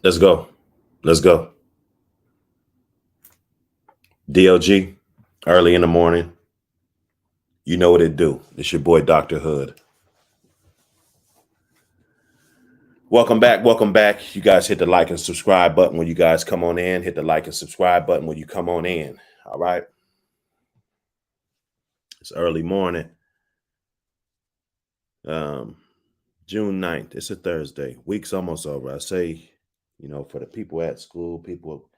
Let's go. Let's go. DLG, early in the morning. You know what it do. It's your boy, Dr. Hood. Welcome back. Welcome back. You guys hit the like and subscribe button when you guys come on in. Hit the like and subscribe button when you come on in. All right. It's early morning. Um, June 9th. It's a Thursday. Week's almost over. I say, for the people at school, people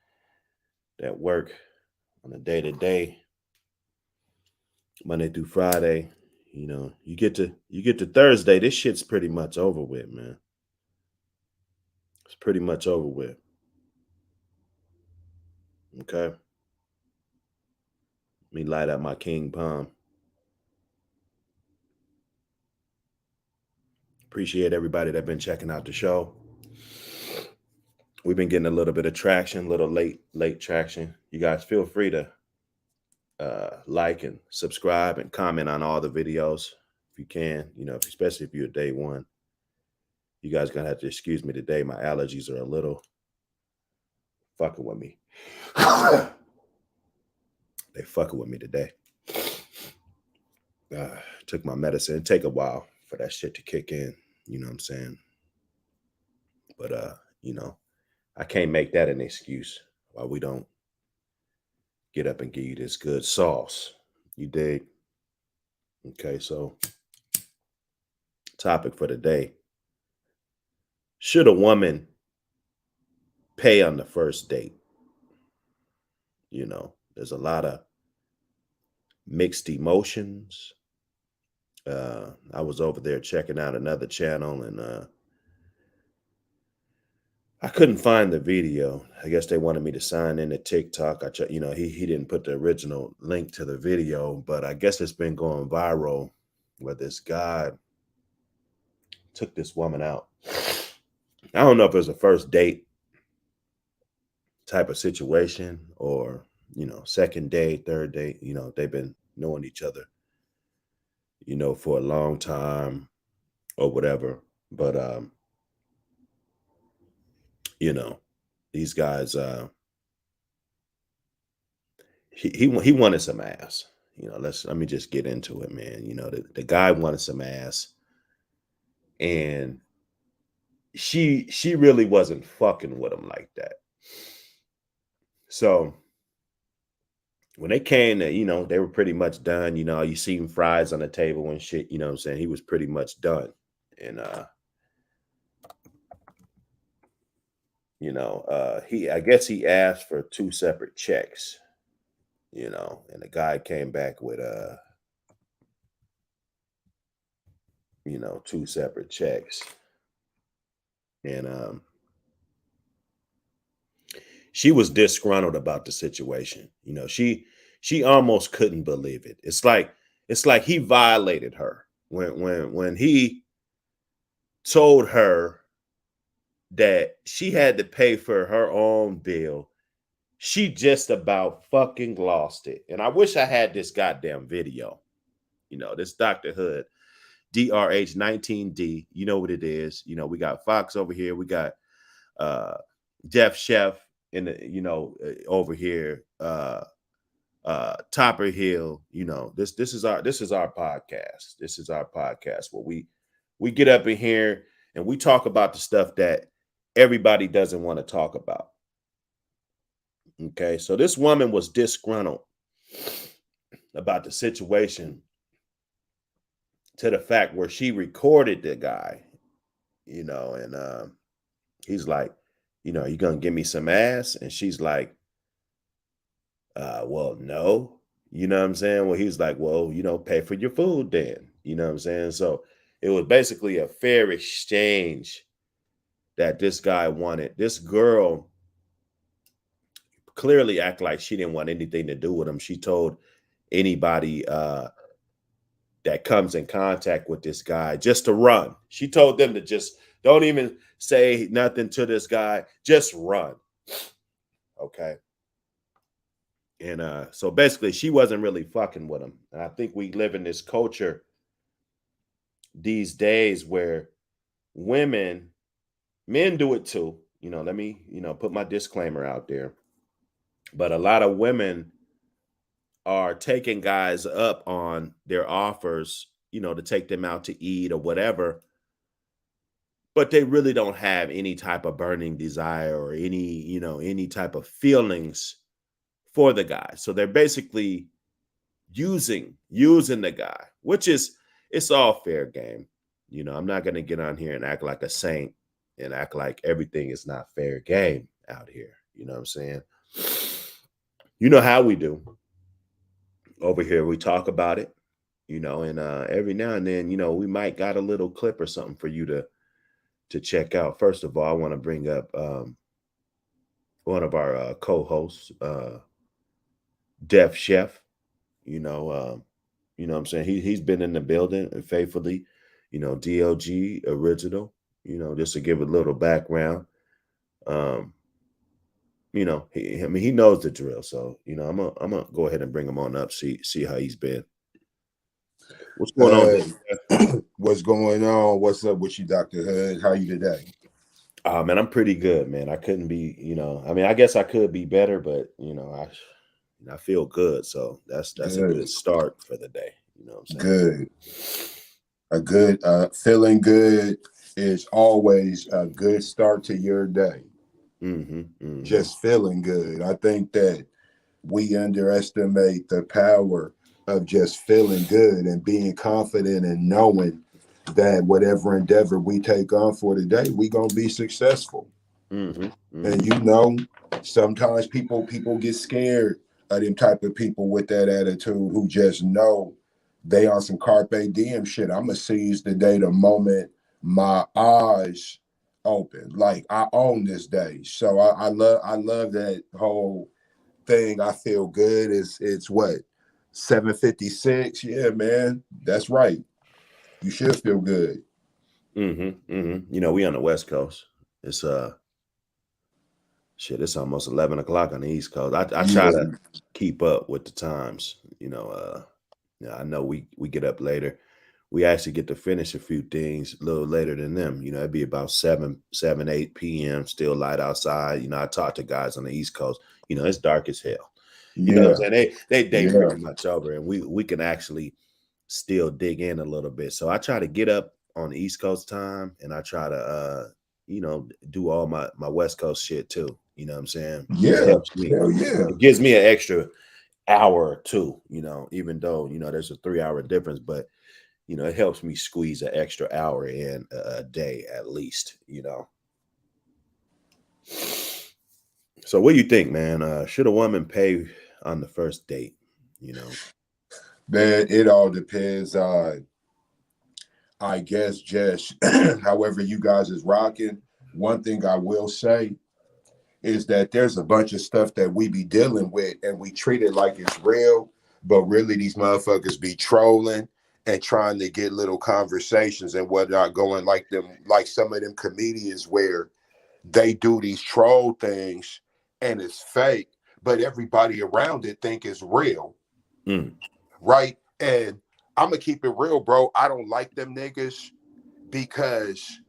that work on a day-to-day, Monday through Friday, you get to Thursday, this shit's pretty much over with, man. It's pretty much over with. Okay. Let me light up my King Palm. Appreciate everybody that been checking out the show. We've been getting a little bit of traction, little late traction. You guys feel free to like and subscribe and comment on all the videos if you can, especially if you're day one. You guys gonna have to excuse me today. My allergies are a little fucking with me. They fucking with me today. Took my medicine. It take a while for that shit to kick in. You know what I'm saying? But I can't make that an excuse why we don't get up and give you this good sauce. You dig? Okay, so topic for the day. Should a woman pay on the first date? There's a lot of mixed emotions. I was over there checking out another channel and I couldn't find the video. I guess they wanted me to sign in to TikTok. He didn't put the original link to the video, but I guess it's been going viral where this guy took this woman out. I don't know if it was a first date type of situation or, second date, third date. They've been knowing each other, for a long time or whatever. But, these guys, he wanted some ass. Let me just get into it, man. The guy wanted some ass, and she really wasn't fucking with him like that. So when they came to, they were pretty much done. You seen fries on the table and shit. You know what I'm saying? He was pretty much done, and I guess he asked for two separate checks. And the guy came back with two separate checks. And she was disgruntled about the situation. She almost couldn't believe it. It's like he violated her when he told her that she had to pay for her own bill. She just about fucking lost it. And I wish I had this goddamn video. This Dr. Hood, DRH19D. You know what it is. We got Fox over here. We got Jeff Chef in the, over here. Topper Hill. This is our podcast. This is our podcast where we get up in here and we talk about the stuff that everybody doesn't want to talk about. Okay, so this woman was disgruntled about the situation to the fact where she recorded the guy, and he's like, you gonna give me some ass? And she's like, well, no. You know what I'm saying? Well, he's like, well, pay for your food then. You know what I'm saying? So it was basically a fair exchange that this guy wanted. This girl clearly act like she didn't want anything to do with him. She told anybody that comes in contact with this guy just to run. She told them to just don't even say nothing to this guy, just run. Okay. And so basically she wasn't really fucking with him. And I think we live in this culture these days where men do it too, let me, put my disclaimer out there. But a lot of women are taking guys up on their offers, to take them out to eat or whatever, but they really don't have any type of burning desire or any type of feelings for the guy. So they're basically using the guy, which is, it's all fair game. I'm not going to get on here and act like a saint and act like everything is not fair game out here. You know what I'm saying? You know how we do over here. We talk about it, and every now and then, we might got a little clip or something for you to check out. First of all, I want to bring up one of our co-hosts, Def Chef. What I'm saying, he's been in the building faithfully. DLG original. Just to give a little background. He knows the drill. So I'm gonna go ahead and bring him on up. See how he's been. What's going on? What's going on? What's up with you, Dr. Hood? How you today? Man, I'm pretty good, man. I couldn't be, I guess I could be better, but I feel good. So that's a good start for the day. You know what I'm saying? Good. Feeling good is always a good start to your day. Just feeling good. I think that we underestimate the power of just feeling good and being confident and knowing that whatever endeavor we take on for the day, we gonna be successful. And sometimes people get scared of them type of people with that attitude who just know they on some carpe diem shit. I'm gonna seize the day the moment my eyes open. Like I own this day. So I love that whole thing. I feel good. It's what, 7:56? Yeah, man. That's right. You should feel good. We on the West Coast. It's it's almost 11 o'clock on the East Coast. I try to keep up with the times. I know we get up later. We actually get to finish a few things a little later than them. It'd be about 7, 8 p.m. Still light outside. I talk to guys on the East Coast. It's dark as hell. You know what I'm saying? They pretty much over, and we can actually still dig in a little bit. So I try to get up on the East Coast time, and I try to do all my West Coast shit too. You know what I'm saying? Yeah. It helps me. Hell yeah. It gives me an extra hour or two, even though, there's a 3-hour difference, but it helps me squeeze an extra hour in a day at least, So what do you think, man? Should a woman pay on the first date? Man, it all depends on, I guess, just however you guys is rocking. One thing I will say is that there's a bunch of stuff that we be dealing with and we treat it like it's real, but really these motherfuckers be trolling and trying to get little conversations and whatnot going, like some of them comedians where they do these troll things and it's fake, but everybody around it think it's real. Right? And I'm gonna keep it real, bro. I don't like them niggas because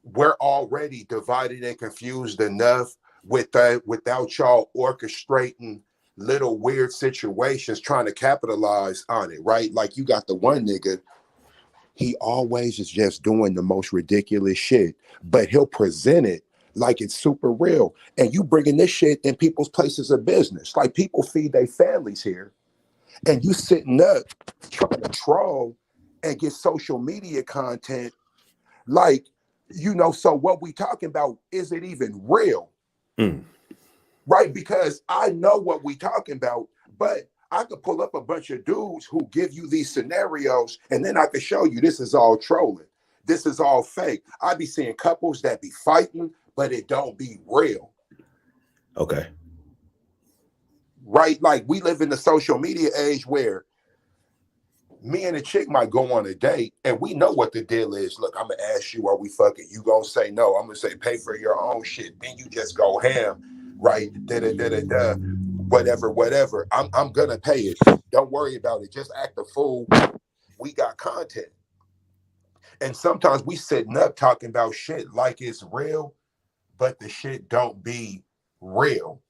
we're already divided and confused enough without y'all orchestrating little weird situations trying to capitalize on it, right? Like you got the one nigga, he always is just doing the most ridiculous shit, but he'll present it like it's super real. And you bringing this shit in people's places of business. Like people feed their families here, and you sitting up trying to troll and get social media content. Like, so what we talking about, is it even real? Right? Because I know what we talking about, but I could pull up a bunch of dudes who give you these scenarios, and then I could show you this is all trolling. This is all fake. I be seeing couples that be fighting, but it don't be real. Okay. Right? Like we live in the social media age where me and a chick might go on a date and we know what the deal is. Look, I'm gonna ask you, are we fucking? You gonna say no. I'm gonna say pay for your own shit. Then you just go ham, right? Da. Whatever. I'm gonna pay it. Don't worry about it. Just act a fool. We got content. And sometimes we sitting up talking about shit like it's real, but the shit don't be real.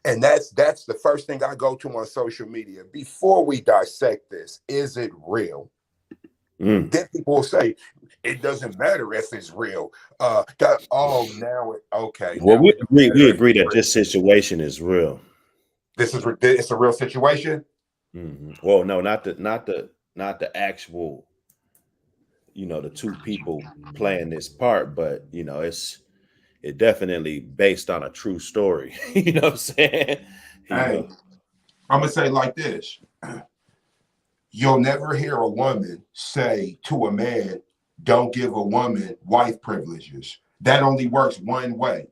And that's the first thing I go to on social media before we dissect this. Is it real? Mm. Then people will say it doesn't matter if it's real. Now okay, Well, now we it don't agree. We matter if agree it's that real. this situation is real. It's a real situation. Well, no, not the actual. The two people playing this part, but it definitely based on a true story. You know what I'm saying? You Hey, know. I'm gonna say like this: you'll never hear a woman say to a man, "Don't give a woman wife privileges." That only works one way,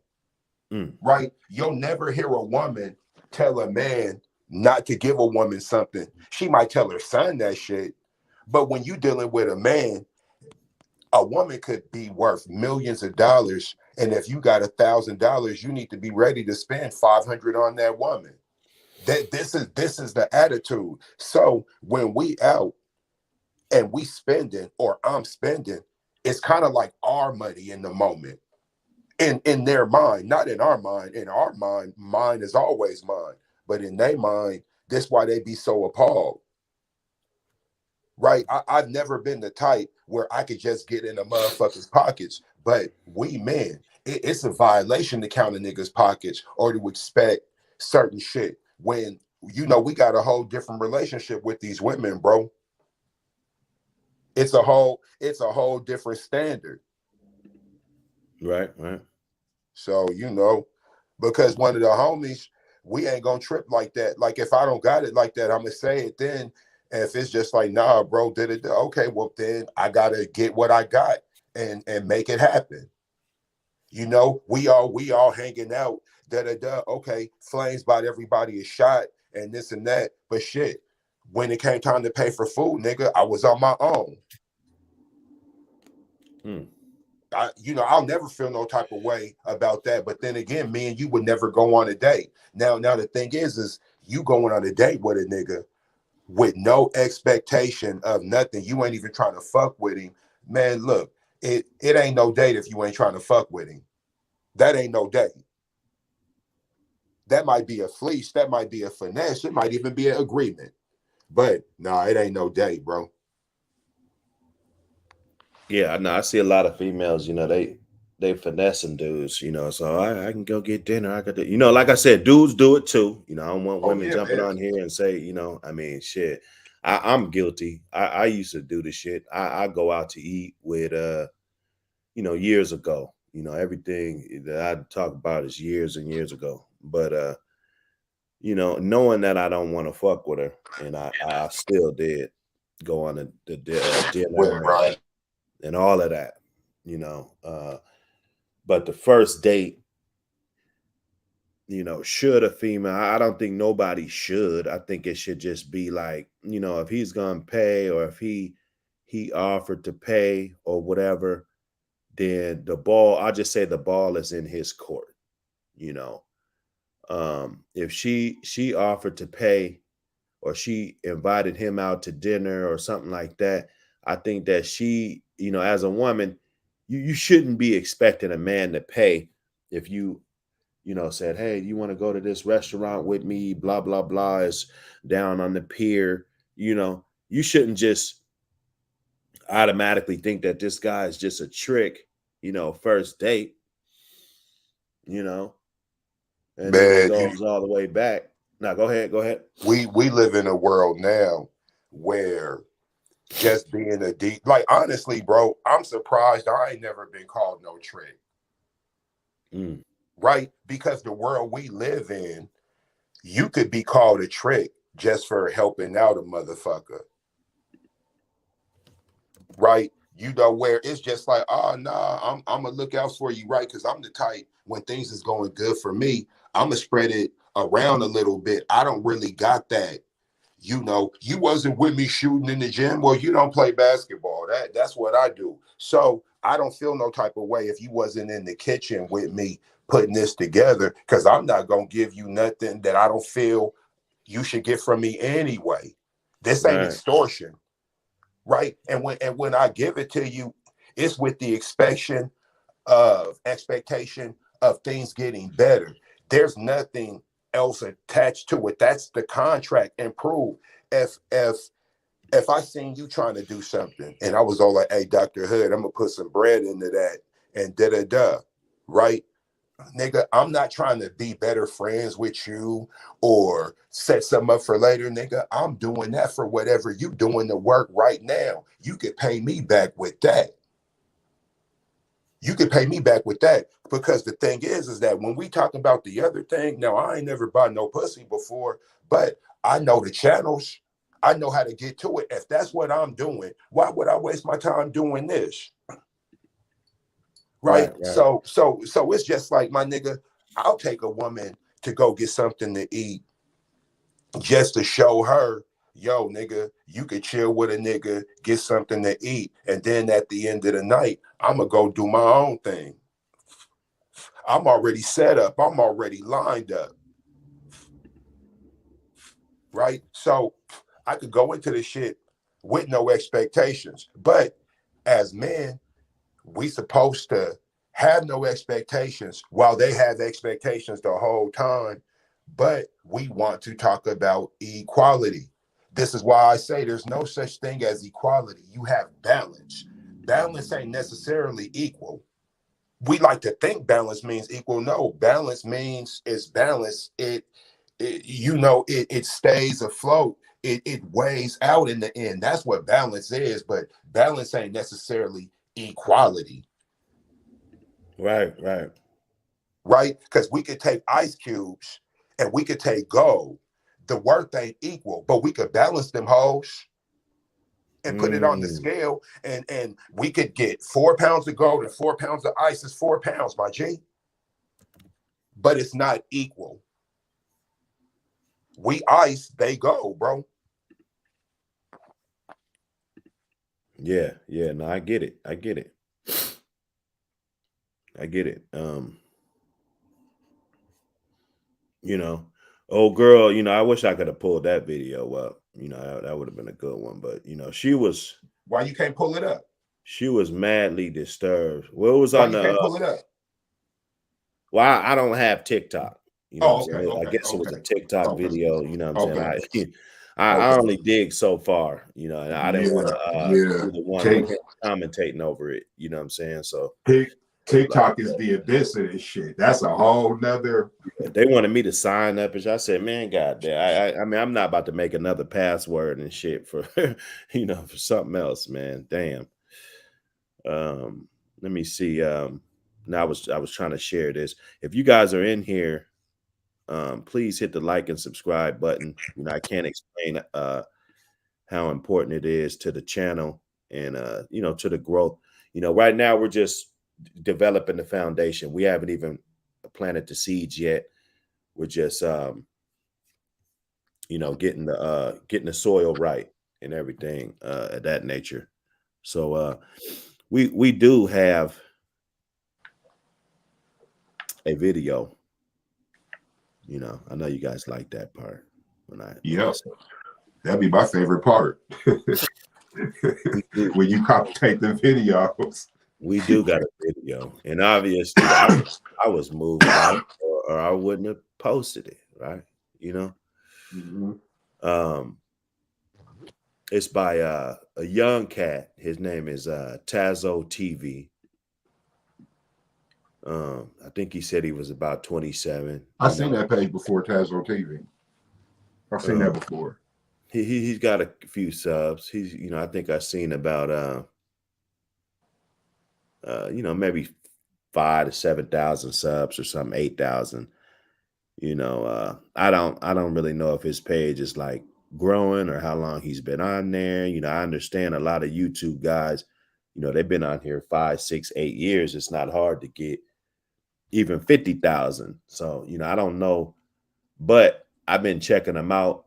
Mm. right? You'll never hear a woman tell a man not to give a woman something. She might tell her son that shit, but when you dealing with a man, a woman could be worth millions of dollars, and if you got $1,000, you need to be ready to spend 500 on that woman. That this is the attitude. So when we out and we spending or I'm spending, it's kind of like our money in the moment. In their mind, not in our mind. In our mind, mine is always mine. But in their mind, that's why they be so appalled. Right? I've never been the type where I could just get in a motherfucker's pockets. But we men, it's a violation to count a nigga's pockets or to expect certain shit when we got a whole different relationship with these women, bro. It's a whole different standard. Right, right. So, because one of the homies, we ain't gonna trip like that. Like if I don't got it like that, I'm gonna say it then. And if it's just like, nah, bro, did it? Okay, well then I gotta get what I got and make it happen. We all hanging out, da da da. Okay, flames about everybody is shot and this and that. But shit, when it came time to pay for food, nigga, I was on my own. Mm. I'll never feel no type of way about that. But then again, me and you would never go on a date. Now the thing is you going on a date with a nigga with no expectation of nothing. You ain't even trying to fuck with him. Man, look, it ain't no date if you ain't trying to fuck with him. That ain't no date. That might be a fleece. That might be a finesse. It might even be an agreement. But nah, it ain't no date, bro. Yeah, I know. I see a lot of females. They finessing dudes. So I can go get dinner. I got to. Like I said, dudes do it too. I don't want Oh women yeah, jumping man. on here and say, I mean, shit. I'm guilty. I used to do this shit. I go out to eat with years ago. Everything that I talk about is years and years ago. But knowing that I don't want to fuck with her, and I still did go on the Well, dinner right. and all of that. You know, uh, but the first date, should a female? I don't think nobody should. I think it should just be like, if he's gonna pay or if he offered to pay or whatever, then I'll just say the ball is in his court. You know, if she offered to pay or she invited him out to dinner or something like that, I think that she, as a woman, you shouldn't be expecting a man to pay if you said, hey, you want to go to this restaurant with me, blah blah blah, is down on the pier. You shouldn't just automatically think that this guy is just a trick, first date, you know and then it Man, goes all the way back. Now go ahead. we live in a world now where just being a deep, like, honestly, bro, I'm surprised I ain't never been called no trick, Mm. right? Because the world we live in, you could be called a trick just for helping out a motherfucker, right? Where it's just like, oh nah, I'm gonna look out for you, right? Because I'm the type, when things is going good for me, I'm gonna spread it around a little bit. I don't really got that. You wasn't with me shooting in the gym. Well, you don't play basketball. That's what I do. So I don't feel no type of way if you wasn't in the kitchen with me putting this together, because I'm not gonna give you nothing that I don't feel you should get from me anyway. This ain't Right. extortion, right? And when I give it to you, it's with the expectation of things getting better. There's nothing else attached to it. That's the contract. Improve. If I seen you trying to do something and I was all like, hey, Dr. Hood, I'm gonna put some bread into that and da, right? Nigga, I'm not trying to be better friends with you or set something up for later, nigga. I'm doing that for whatever you doing the work right now. You could pay me back with that. You could pay me back with that. Because the thing is that when we talk about the other thing, now I ain't never bought no pussy before, but I know the channels. I know how to get to it. If that's what I'm doing, why would I waste my time doing this? Right? Right, right. So it's just like, my nigga, I'll take a woman to go get something to eat just to show her, yo, nigga, you could chill with a nigga, get something to eat, and then at the end of the night, I'm gonna go do my own thing. I'm already set up. I'm already lined up. Right? So I could go into this shit with no expectations. But as men, we supposed to have no expectations while they have expectations the whole time. But we want to talk about equality. This is why I say there's no such thing as equality. You have balance. Balance ain't necessarily equal. We like to think balance means equal. No, balance means it's balance. It stays afloat. It weighs out in the end. That's what balance is. But balance ain't necessarily equality. Right, right. Right? Because we could take ice cubes and we could take gold. The worth ain't equal, but we could balance them hoes and put it on the Mm, scale, and we could get 4 pounds of gold and 4 pounds of ice is 4 pounds, my G. But it's not equal. We ice, they go, bro. yeah, yeah. No, I get it. I get it. I get it. You know, oh girl, I wish I could have pulled that video up. That would have been a good one. But Why you can't pull it up? she was madly disturbed. Well, it was Why on you the can't pull it up? well, I don't have TikTok. You know what I'm Oh, okay, saying? I okay, guess it was a okay, TikTok okay, video, you know what I'm saying? okay, Like I okay. only dig so far, and I didn't want Yeah, to yeah. be the one Tik commentating over it, you know what I'm saying? So Tik it was like TikTok is the abyss of this shit. That's a whole nother. they wanted me to sign up, and I said, "Man, goddamn, I mean, I'm not about to make another password and shit for, for something else, man. Damn." Let me see. Now I was trying to share this. If you guys are in here, please hit the like and subscribe button. I can't explain how important it is to the channel and to the growth. Right now we're just developing the foundation. We haven't even planted the seeds yet. We're just getting the soil right and everything of that nature. So we do have a video. I know you guys like that part when I Yep, say that'd be my favorite part. we do When you commentate the videos. we do got a video, and obviously I was moved by it, or I wouldn't have posted it, right? You know, Mhm. um, it's by a young cat. His name is TazzoTV. I think he said he was about 27. I seen that page before, TazzoTV. I've seen that Um, before. he's got a few subs. I think I've seen about maybe 5 to 7,000 subs or something, 8,000. I don't really know if his page is like growing or how long he's been on there. I understand a lot of YouTube guys, they've been on here 5, 6, 8 years. It's not hard to get even 50,000. So, I don't know, but I've been checking him out.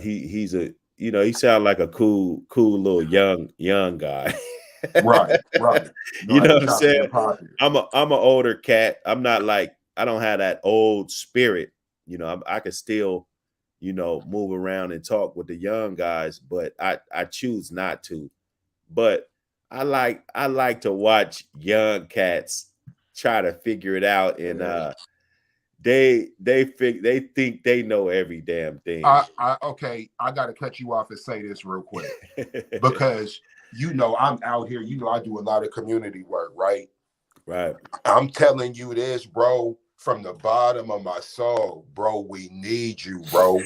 He sounds like a cool little young guy. Right, right. Know You how know to what I'm chop it saying? and pop it. I'm an older cat. I'm not like I don't have that old spirit. I can still, move around and talk with the young guys, but I choose not to. But I like to watch young cats try to figure it out, and they think they know every damn thing. Okay, I gotta cut you off and say this real quick because I'm out here. I do a lot of community work, right? Right. I'm telling you this, bro, from the bottom of my soul, bro. We need you, bro.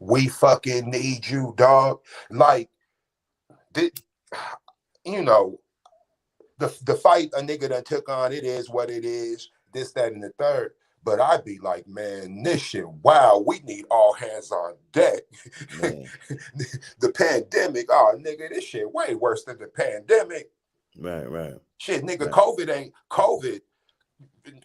We fucking need you, dog. Like, you know, the fight a nigga done took on, it is what it is, this, that, and the third. But I'd be like, man, this shit, wow, we need all hands on deck. The pandemic, oh, nigga, this shit way worse than the pandemic. Right. Shit, nigga, right. COVID ain't COVID.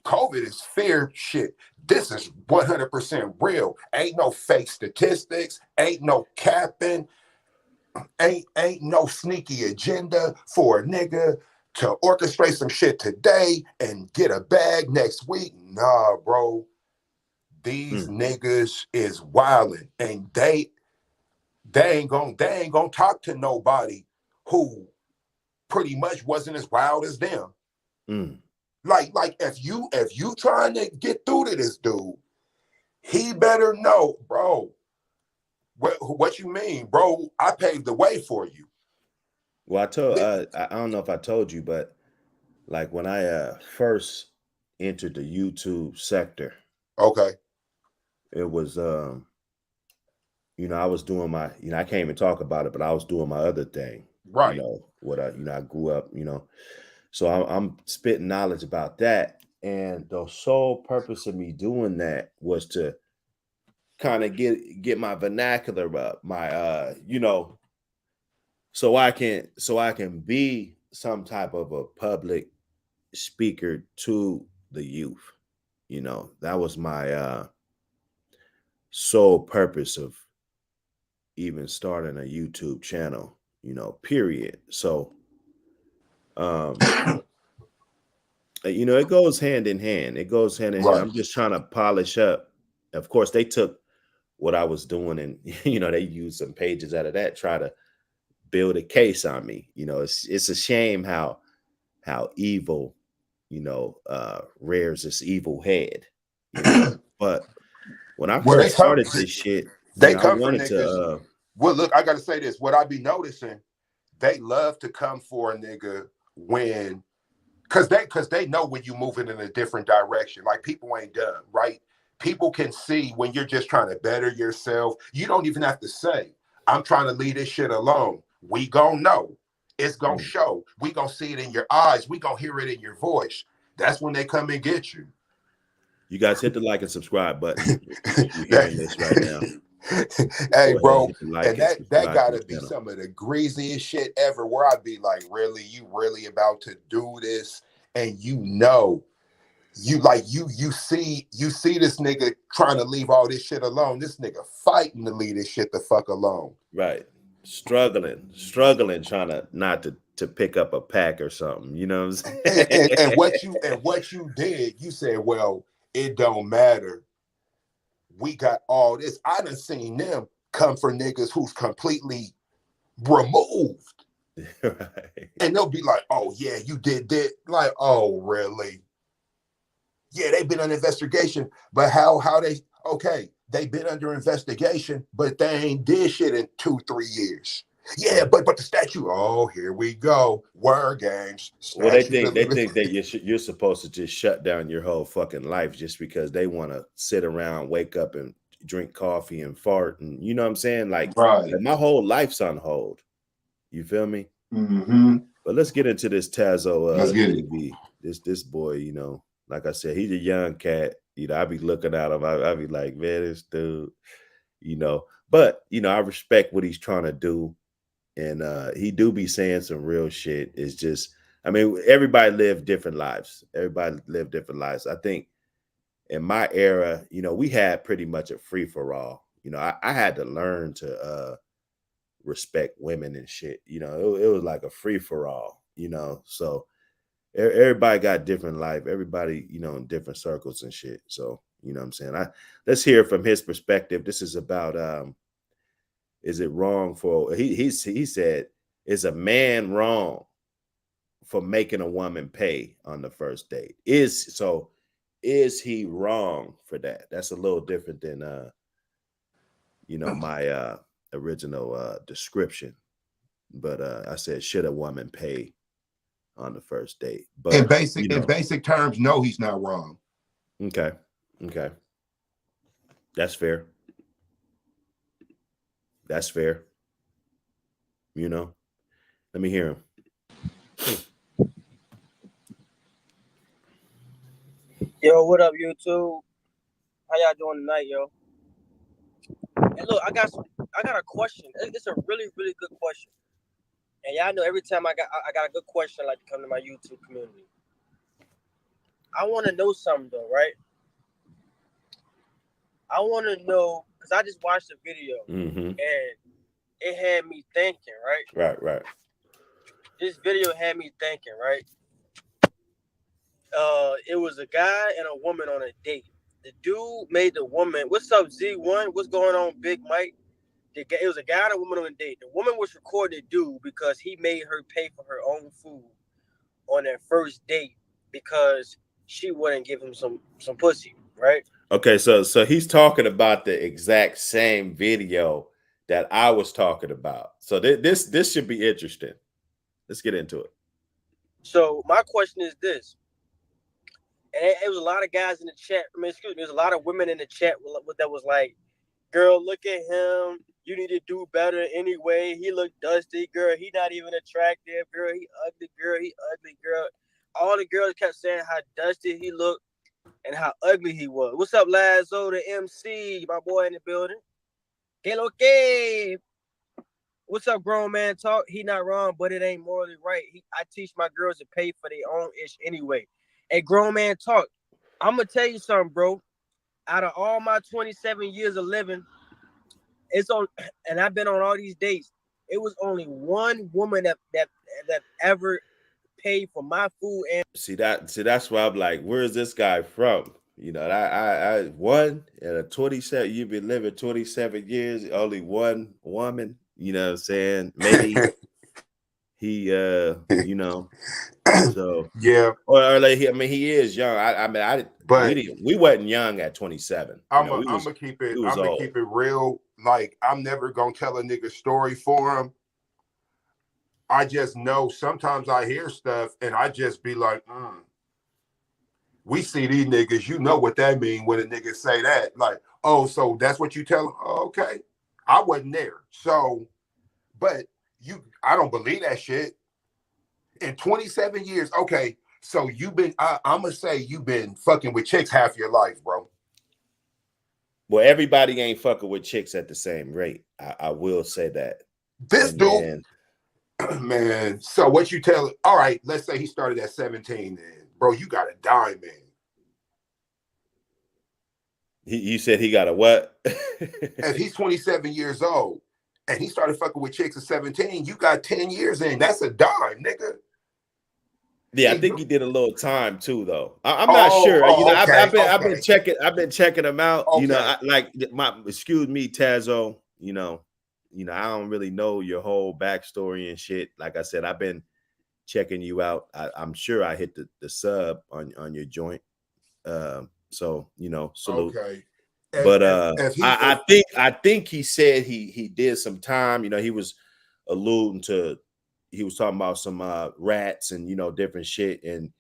COVID is fear shit. This is 100% real. Ain't no fake statistics. Ain't no capping. Ain't no sneaky agenda for a nigga to orchestrate some shit today and get a bag next week. Nah, bro. These niggas is wilding, and they ain't gonna talk to nobody who pretty much wasn't as wild as them. Like if you trying to get through to this dude, he better know, bro. What you mean, bro? I paved the way for you. Well, I don't know if I told you, but like when I first entered the YouTube sector, okay, it was I was doing my, I can't even talk about it, but I was doing my other thing, right? What I grew up, so I'm spitting knowledge about that, and the sole purpose of me doing that was to kind of get my vernacular up, my so I can be some type of a public speaker to the youth. That was my sole purpose of even starting a YouTube channel, period. So it goes hand in hand. It goes hand in hand. I'm just trying to polish up. Of course, they took what I was doing and they used some pages out of that, try to build a case on me. It's a shame how evil, rears this evil head. But when I first started this shit, they I come for wanted niggas. to Well, look, I gotta say this. What I be noticing, they love to come for a nigga when because they know when you moving in a different direction. Like, people ain't dumb, right? People can see when you're just trying to better yourself. You don't even have to say, I'm trying to leave this shit alone. We gonna know. It's gonna show. We gonna see it in your eyes. We gonna hear it in your voice. That's when they come and get you. You guys hit the like and subscribe button if you're hearing this right now. Hey, bro, like and that gotta be some of the greasiest shit ever, where I'd be like, really, you really about to do this? And you see this nigga trying to leave all this shit alone. This nigga fighting to leave this shit the fuck alone. Right. Struggling, trying to not to pick up a pack or something. You know what I'm saying? And what you did, you said, well, it don't matter. We got all this. I done seen them come for niggas who's completely removed. Right. And they'll be like, oh yeah, you did that. Like, oh really? Yeah, they've been under investigation. But how they've been under investigation, but they ain't did shit in 2-3 years. Yeah, but the statute. Oh, here we go. Word games. Well, they think that you're supposed to just shut down your whole fucking life just because they want to sit around, wake up, and drink coffee and fart, and you know what I'm saying? Like my whole life's on hold. You feel me? But let's get into this TazzoTV. This boy, like I said, he's a young cat. I be looking at him. I be like, man, this dude, But I respect what he's trying to do. And he do be saying some real shit. It's just, everybody live different lives. I think in my era, we had pretty much a free for all. I had to learn to respect women and shit. It was like a free for all. So everybody got different life. Everybody, in different circles and shit. So what I'm saying. Let's hear from his perspective. This is about is it wrong for he said, is a man wrong for making a woman pay on the first date. Is he wrong for that? That's a little different than my original description. But I said, should a woman pay on the first date? In But basic terms, no, he's not wrong. Okay. That's fair. That's fair. Let me hear him. Yo, what up, YouTube? How y'all doing tonight, yo? And look, I got a question. It's a really, really good question. And y'all know every time I got a good question, I like to come to my YouTube community. I want to know something though, right? I want to know because I just watched the video and it had me thinking, right? Right. This video had me thinking, right? It was a guy and a woman on a date. The dude made the woman. What's up, Z1? What's going on, Big Mike? It was a guy and a woman on a date. The woman was recording the dude because he made her pay for her own food on their first date because she wouldn't give him some pussy, right? Okay, so he's talking about the exact same video that I was talking about. So this should be interesting. Let's get into it. So my question is this. And it was a lot of guys in the chat. There's a lot of women in the chat that was like, girl, look at him. You need to do better anyway. He looked dusty, girl. He not even attractive, girl. He ugly, girl. He ugly, girl. All the girls kept saying how dusty he looked and how ugly he was. What's up, Lazo, the MC, my boy in the building? Que lo que? What's up, grown man talk? He not wrong, but it ain't morally right. I teach my girls to pay for their own ish anyway. Hey, grown man talk. I'm gonna tell you something, bro. Out of all my 27 years of living, and I've been on all these dates. It was only one woman that ever paid for my food. And see that's why I'm like, where is this guy from? I one at a 27. You've been living 27 years, only one woman. You know what I'm saying? Maybe he, so yeah, or like he is young. but we wasn't young at 27. I'm gonna keep it. I'm gonna keep it real. Like, I'm never gonna tell a nigga story for him. I just know sometimes I hear stuff and I just be like, we see these niggas. You know what that mean when a nigga say that? Like, oh, so that's what you tell them? Oh, okay, I wasn't there. So, but I don't believe that shit. In 27 years, okay. So you've been, I'm gonna say you've been fucking with chicks half your life, bro. Well, everybody ain't fucking with chicks at the same rate. I will say that. This dude, man. So what you tell? All right, let's say he started at 17. Then, bro, you got a dime, man. You said he got a what? If he's 27 years old and he started fucking with chicks at 17, you got 10 years in. That's a dime, nigga. Yeah, I think he did a little time too, though. I'm not sure. I've been checking him out. Okay. Excuse me, Tazzo. I don't really know your whole backstory and shit. Like I said, I've been checking you out. I'm sure I hit the sub on your joint. So salute. Okay. But I think he said he did some time. He was alluding to. He was talking about some rats and different shit, and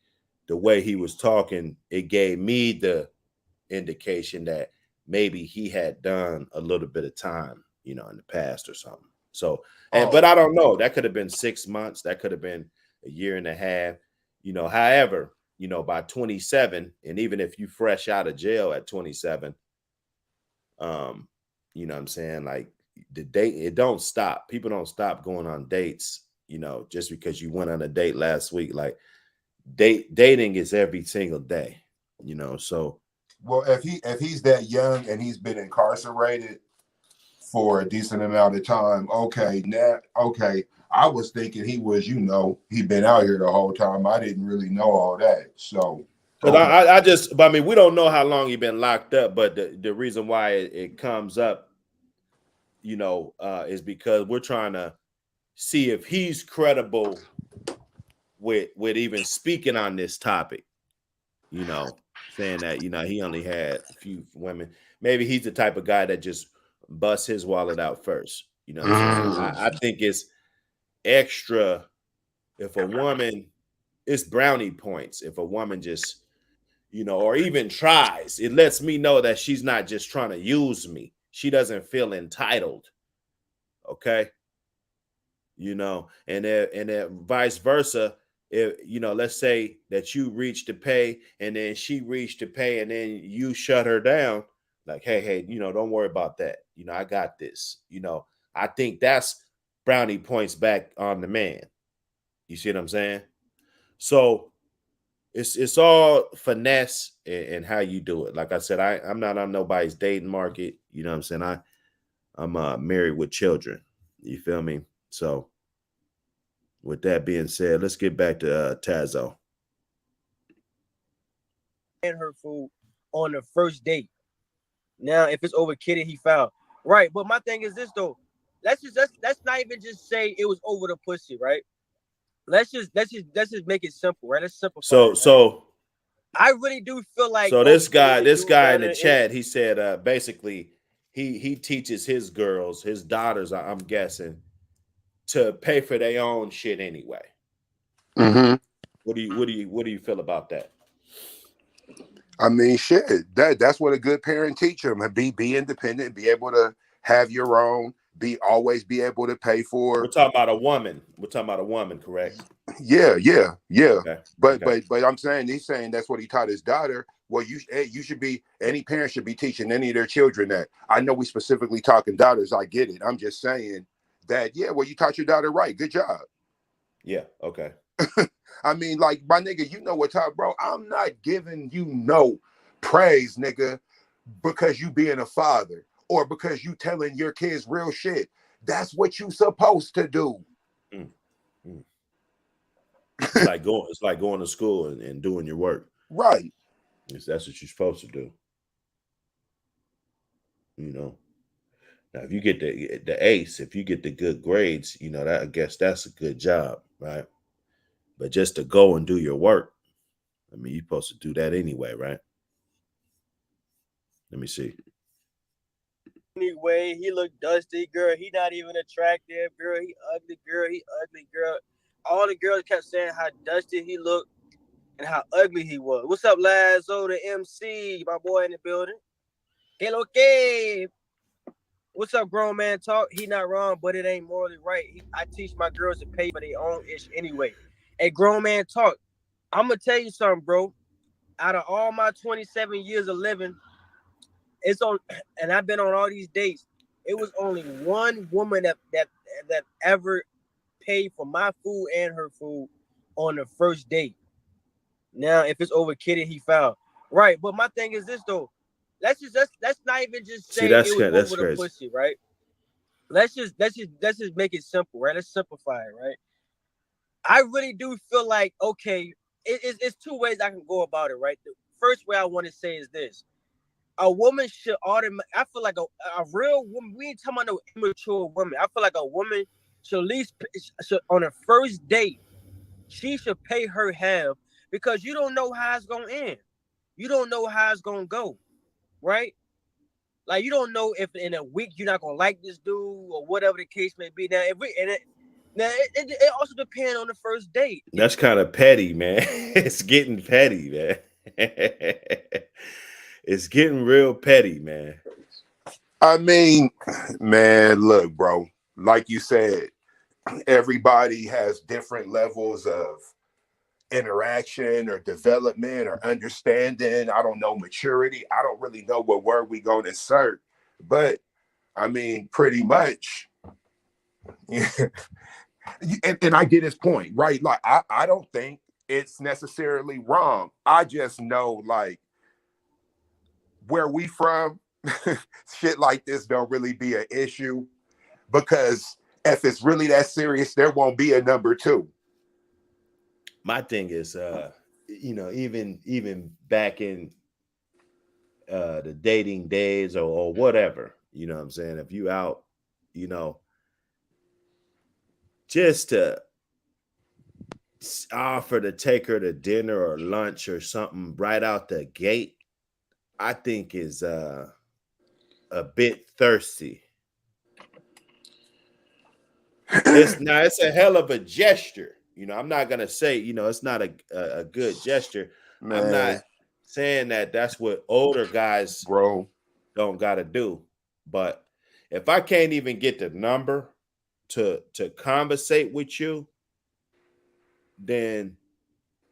the way he was talking, it gave me the indication that maybe he had done a little bit of time, in the past or something. So, but I don't know. That could have been 6 months. That could have been a year and a half. However, by 27, and even if you fresh out of jail at 27, you know what I'm saying? Like, the date, it don't stop. People don't stop going on dates. Just because you went on a date last week, like dating is every single day, so. Well, if he's that young and he's been incarcerated for a decent amount of time, okay. I was thinking he was, he'd been out here the whole time. I didn't really know all that. So, okay. We don't know how long he's been locked up, but the reason why it comes up, is because we're trying to see if he's credible with even speaking on this topic, you know, saying that, you know, he only had a few women. Maybe he's the type of guy that just busts his wallet out first. You know what I'm saying? I think it's extra if a woman, it's brownie points if a woman just, you know, or even tries. It lets me know that she's not just trying to use me. She doesn't feel entitled. Okay. You know, and then vice versa. If, you know, let's say that you reach to pay and then she reached to pay and then you shut her down, like, hey, you know, don't worry about that. You know, I got this. You know, I think that's brownie points back on the man. You see what I'm saying? So it's all finesse and how you do it. Like I said, I'm not on nobody's dating market. You know what I'm saying? I'm married with children. You feel me? So with that being said, let's get back to Tazzo. And her food on the first date. Now, if it's over kidding, he fouled. Right. But my thing is this though. Let's not even just say it was over the pussy, right? Let's just make it simple, right? Let's simplify. So I really do feel like so this guy in the chat, he said basically he teaches his girls, his daughters, I'm guessing, to pay for their own shit anyway. Mm-hmm. What do you feel about that? I mean, shit. That's what a good parent teach them. Be independent, be able to have your own, always be able to pay for. We're talking about a woman. We're talking about a woman, correct? Yeah. Okay. But I'm saying he's saying that's what he taught his daughter. Well, you should be, any parent should be teaching any of their children that. I know we specifically talking daughters. I get it. I'm just saying that, yeah, well, you taught your daughter right. Good job. Yeah. Okay. I mean, like, my nigga, you know what time, bro? I'm not giving you no praise, nigga, because you being a father or because you telling your kids real shit. That's what you supposed to do. It's like going to school and doing your work. Right. That's what you're supposed to do. You know. Now, if you get the ace, if you get the good grades, you know, that I guess that's a good job, right? But just to go and do your work, I mean, you're supposed to do that anyway, right? Let me see. Anyway, he looked dusty, girl. He not even attractive, girl. He ugly, girl. He ugly, girl. All the girls kept saying how dusty he looked and how ugly he was. What's up, Lazo, the MC, my boy in the building? Hello, okay. What's up, grown man talk? He not wrong, but it ain't morally right. I teach my girls to pay for their own ish anyway. Hey, grown man talk. I'm gonna tell you something, bro. Out of all my 27 years of living, it's on, and I've been on all these dates. It was only one woman that ever paid for my food and her food on the first date. Now, if it's over kidding, he fouled. Right, but my thing is this though. Let's not even just say it was over the pussy, right? Let's just make it simple, right? Let's simplify it, right? I really do feel like, okay, it's two ways I can go about it, right? The first way I want to say is this: a woman should automatically. I feel like a real woman. We ain't talking about no immature woman. I feel like a woman should at least on a first date, she should pay her half because you don't know how it's gonna end. You don't know how it's gonna go, right? Like you don't know if in a week you're not gonna like this dude or whatever the case may be. Now, it also depends on the first date. That's kind of petty, man. It's getting petty, man. It's getting real petty, man. I mean, man, look, bro, like you said, everybody has different levels of interaction or development or understanding. I don't know, maturity. I don't really know what word we gonna insert, but I mean, pretty much. And I get his point, right? Like, I don't think it's necessarily wrong. I just know, like, where we from, shit like this don't really be an issue because if it's really that serious, there won't be a number two. My thing is, you know, even back in the dating days or whatever, you know what I'm saying? If you out, you know, just to offer to take her to dinner or lunch or something right out the gate, I think is a bit thirsty. It's a hell of a gesture. You know, I'm not gonna say, you know, it's not a good gesture. I'm Man, not saying that that's what older guys bro. don't gotta do. But if I can't even get the number to conversate with you, then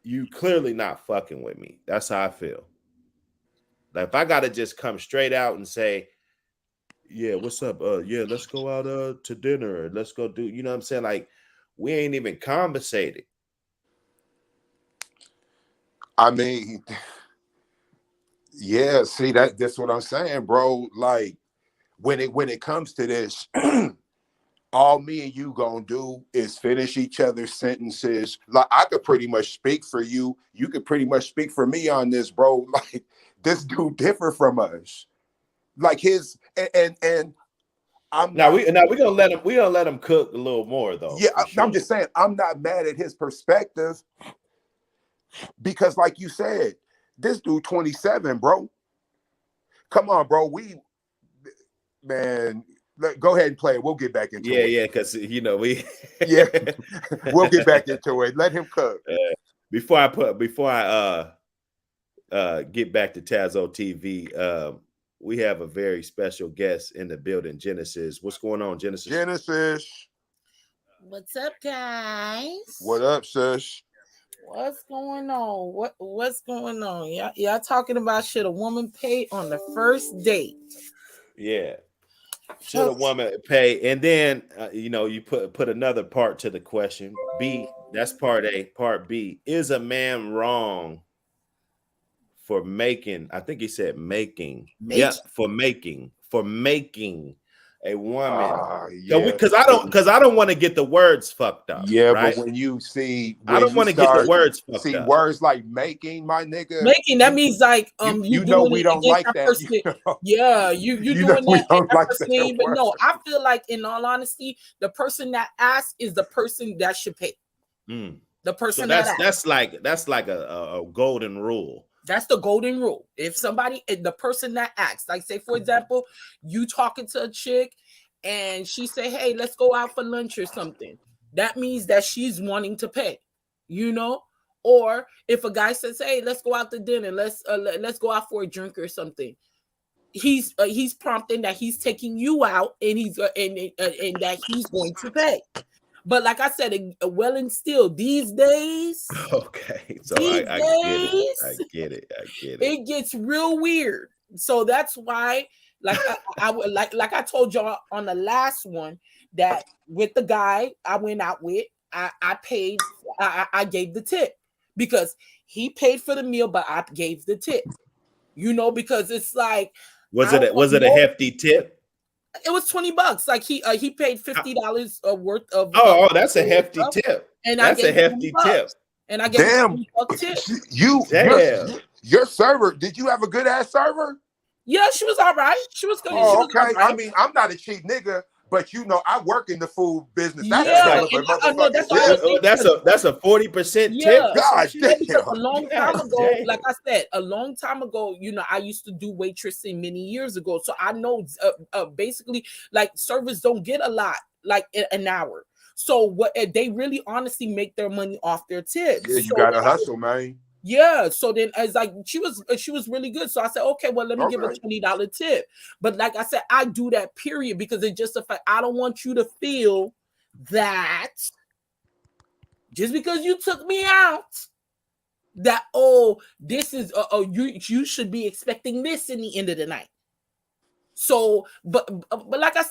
you clearly not fucking with me. That's how I feel. Like if I gotta just come straight out and say, yeah, what's up? Yeah, let's go out to dinner. Let's go do, you know what I'm saying? Like, we ain't even conversated. I mean, yeah, see that's what I'm saying, bro. Like when it comes to this, all me and you gonna do is finish each other's sentences. Like I could pretty much speak for you. You could pretty much speak for me on this, bro. Like this dude different from us. Like his and I'm Now not. we gonna let him cook a little more though, Yeah, for I'm sure. just saying I'm not mad at his perspective because, like you said, this dude 27, bro. Come on, bro. Man, go ahead and play it. We'll get back into Yeah, it. yeah, because you know we Yeah, we'll get back into it. Let him cook. before I get back to TazzoTV, we have a very special guest in the building, Genesis. What's going on, Genesis? Genesis. What's up, guys? What up, sis? What's going on? What's going on? Y'all talking about should a woman pay on the first date? Yeah. Should a woman pay? And then you know, you put another part to the question. B, that's part A. Part B, is a man wrong for making, I think he said making. Yeah, for making a woman. Yeah. Because I don't want to get the words fucked up. Yeah, Right. but when you see, I don't want to get the words fucked see up. words like making, my nigga. Making, that means like you doing know we it don't against like that that. person. You know? Yeah, you You know doing we that and don't that like person that ain't even know. word. I feel like, in all honesty, the person that asks is the person that should pay. The person So that that's like a golden rule. That's the golden rule. If somebody, the person that asks, like say for example, you talking to a chick and she say, "Hey, let's go out for lunch or something," that means that she's wanting to pay, you know. Or if a guy says, "Hey, let's go out to dinner, let's go out for a drink or something," he's prompting that he's taking you out and he's and that he's going to pay. But like I said, well and still these days. Okay, so These I get it. it gets real weird. So that's why, like I like I told y'all on the last one, that with the guy I went out with, I paid, I gave the tip because he paid for the meal, but I gave the tip. You know, because it's like, was it a hefty tip? It was $20. Like he paid $50 worth of. Oh, that's a hefty tip. And that's a hefty tip. And I gave Damn, him $20 tip. Your server. Did you have a good ass server? Yeah, she was all right. She was good. Oh, okay. Right. I mean, I'm not a cheap nigga, but you know, I work in the food business. That's yeah, that's a 40% tip. God damn. A long time ago, like I said, a long time ago, you know, I used to do waitressing many years ago, so I know basically, like, servers don't get a lot, like an hour. So what they really honestly make their money off their tips. Yeah, you gotta hustle, man. Yeah, so then as like she was really good. So I said, okay, well, let me give a $20 tip. But like I said, I do that period because it's just a fact. I don't want you to feel that just because you took me out, that this is you should be expecting this in the end of the night. So, but like I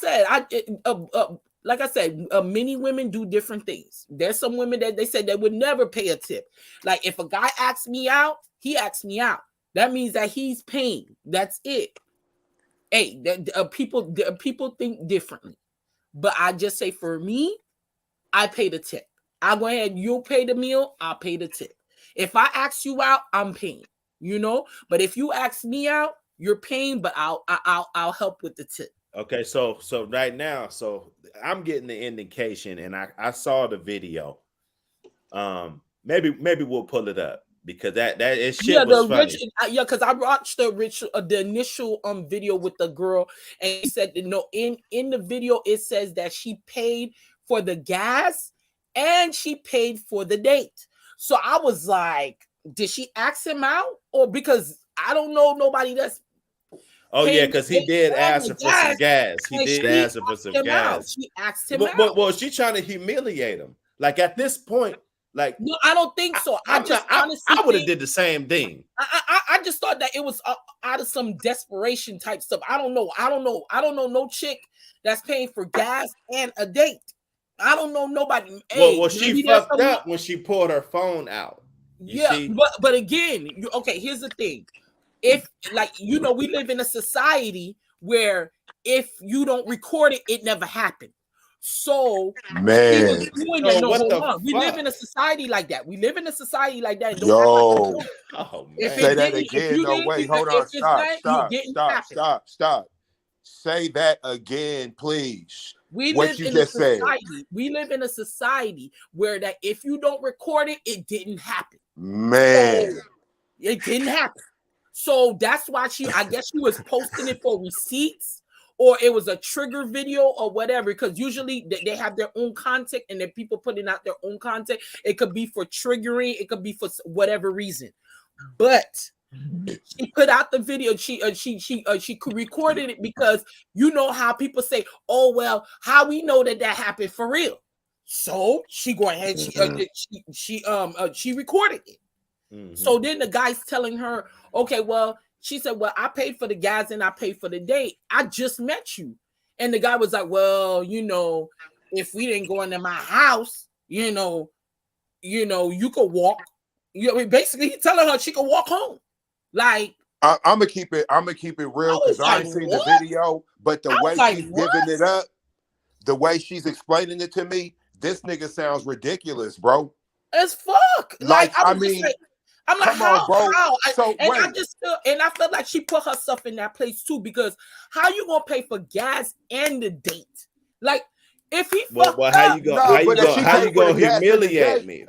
said, many women do different things. There's some women that they said they would never pay a tip. Like if a guy asks me out, he asks me out. That means that he's paying. That's it. Hey, people think differently, but I just say for me, I pay the tip. I go ahead, you'll pay the meal, I'll pay the tip. If I ask you out, I'm paying. You know, but if you ask me out, you're paying, but I'll help with the tip. Okay, so right now, so I'm getting the indication, and I saw the video. Maybe we'll pull it up because that shit Yeah, was the funny. original. Yeah, because I watched the initial video with the girl, and he said that no, in the video it says that she paid for the gas and she paid for the date. So I was like, did she ask him out, or because I don't know nobody that's Oh yeah, paying because the he date did and ask the her for some gas. He and did she ask her for asked some him out. gas. She asked him out. Well, she trying to humiliate him. Like at this point, like No, I don't think so. I honestly would have did the same thing. I just thought that it was out of some desperation type stuff. I don't know no chick that's paying for gas and a date. I don't know nobody. Well, she fucked up when she pulled her phone out. You see? But again, okay, here's the thing. If we live in a society where if you don't record it, it never happened. So man, we live in a society like that. We live in a society like that. Yo, oh man, say that again. No, wait, hold on, stop. Say that again, please. We what live you in just a said. society. We live in a society where that if you don't record it, it didn't happen. Man, so, it didn't happen. So that's why I guess she was posting it for receipts, or it was a trigger video or whatever. Because usually they have their own content, and then people putting out their own content. It could be for triggering. It could be for whatever reason. But she put out the video. She recorded it because you know how people say, "Oh well, how we know that happened for real?" So she go ahead. She recorded it. Mm-hmm. So then the guy's telling her, "Okay, well," she said, "Well, I paid for the gas and I paid for the date. I just met you." And the guy was like, "Well, if we didn't go into my house, you could walk." Basically, he's telling her she could walk home. Like, I'm gonna keep it real because I ain't seen the video, but the way she's giving it up, the way she's explaining it to me, this nigga sounds ridiculous, bro. As fuck. Like I'm like, come on, bro. I felt like she put herself in that place too, because how you gonna pay for gas and the date? Like, if he how you gonna humiliate me?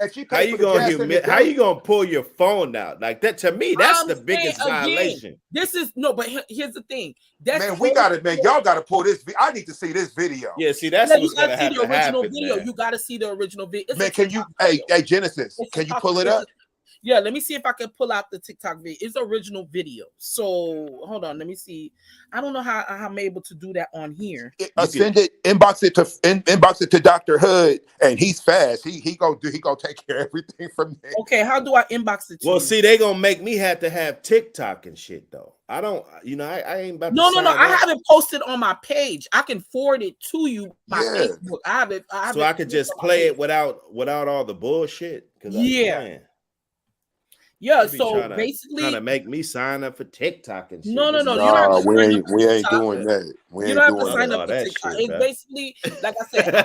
How you gonna pull your phone out like that? To me, that's the biggest violation. This is but here's the thing. Y'all gotta pull this. I need to see this video. Yeah, see, that's what's gonna have to happen. You gotta see the original video. Man, can you? Hey, Genesis, can you pull it up? Yeah, let me see if I can pull out the TikTok video. It's original video. So hold on, let me see. I don't know how I'm able to do that on here. Send it, inbox it to Dr. Hood, and he's fast. He gonna take care of everything from there. Okay, how do I inbox it to you? Well, see, they gonna make me have to have TikTok and shit though. I don't, I ain't about to. No. I haven't posted on my page. I can forward it to you by Facebook. I have it. So I could just play it without all the bullshit. Yeah, so basically trying to make me sign up for TikTok and shit. No. We ain't doing that. We ain't doing sign up for TikTok. It's basically, like I said, I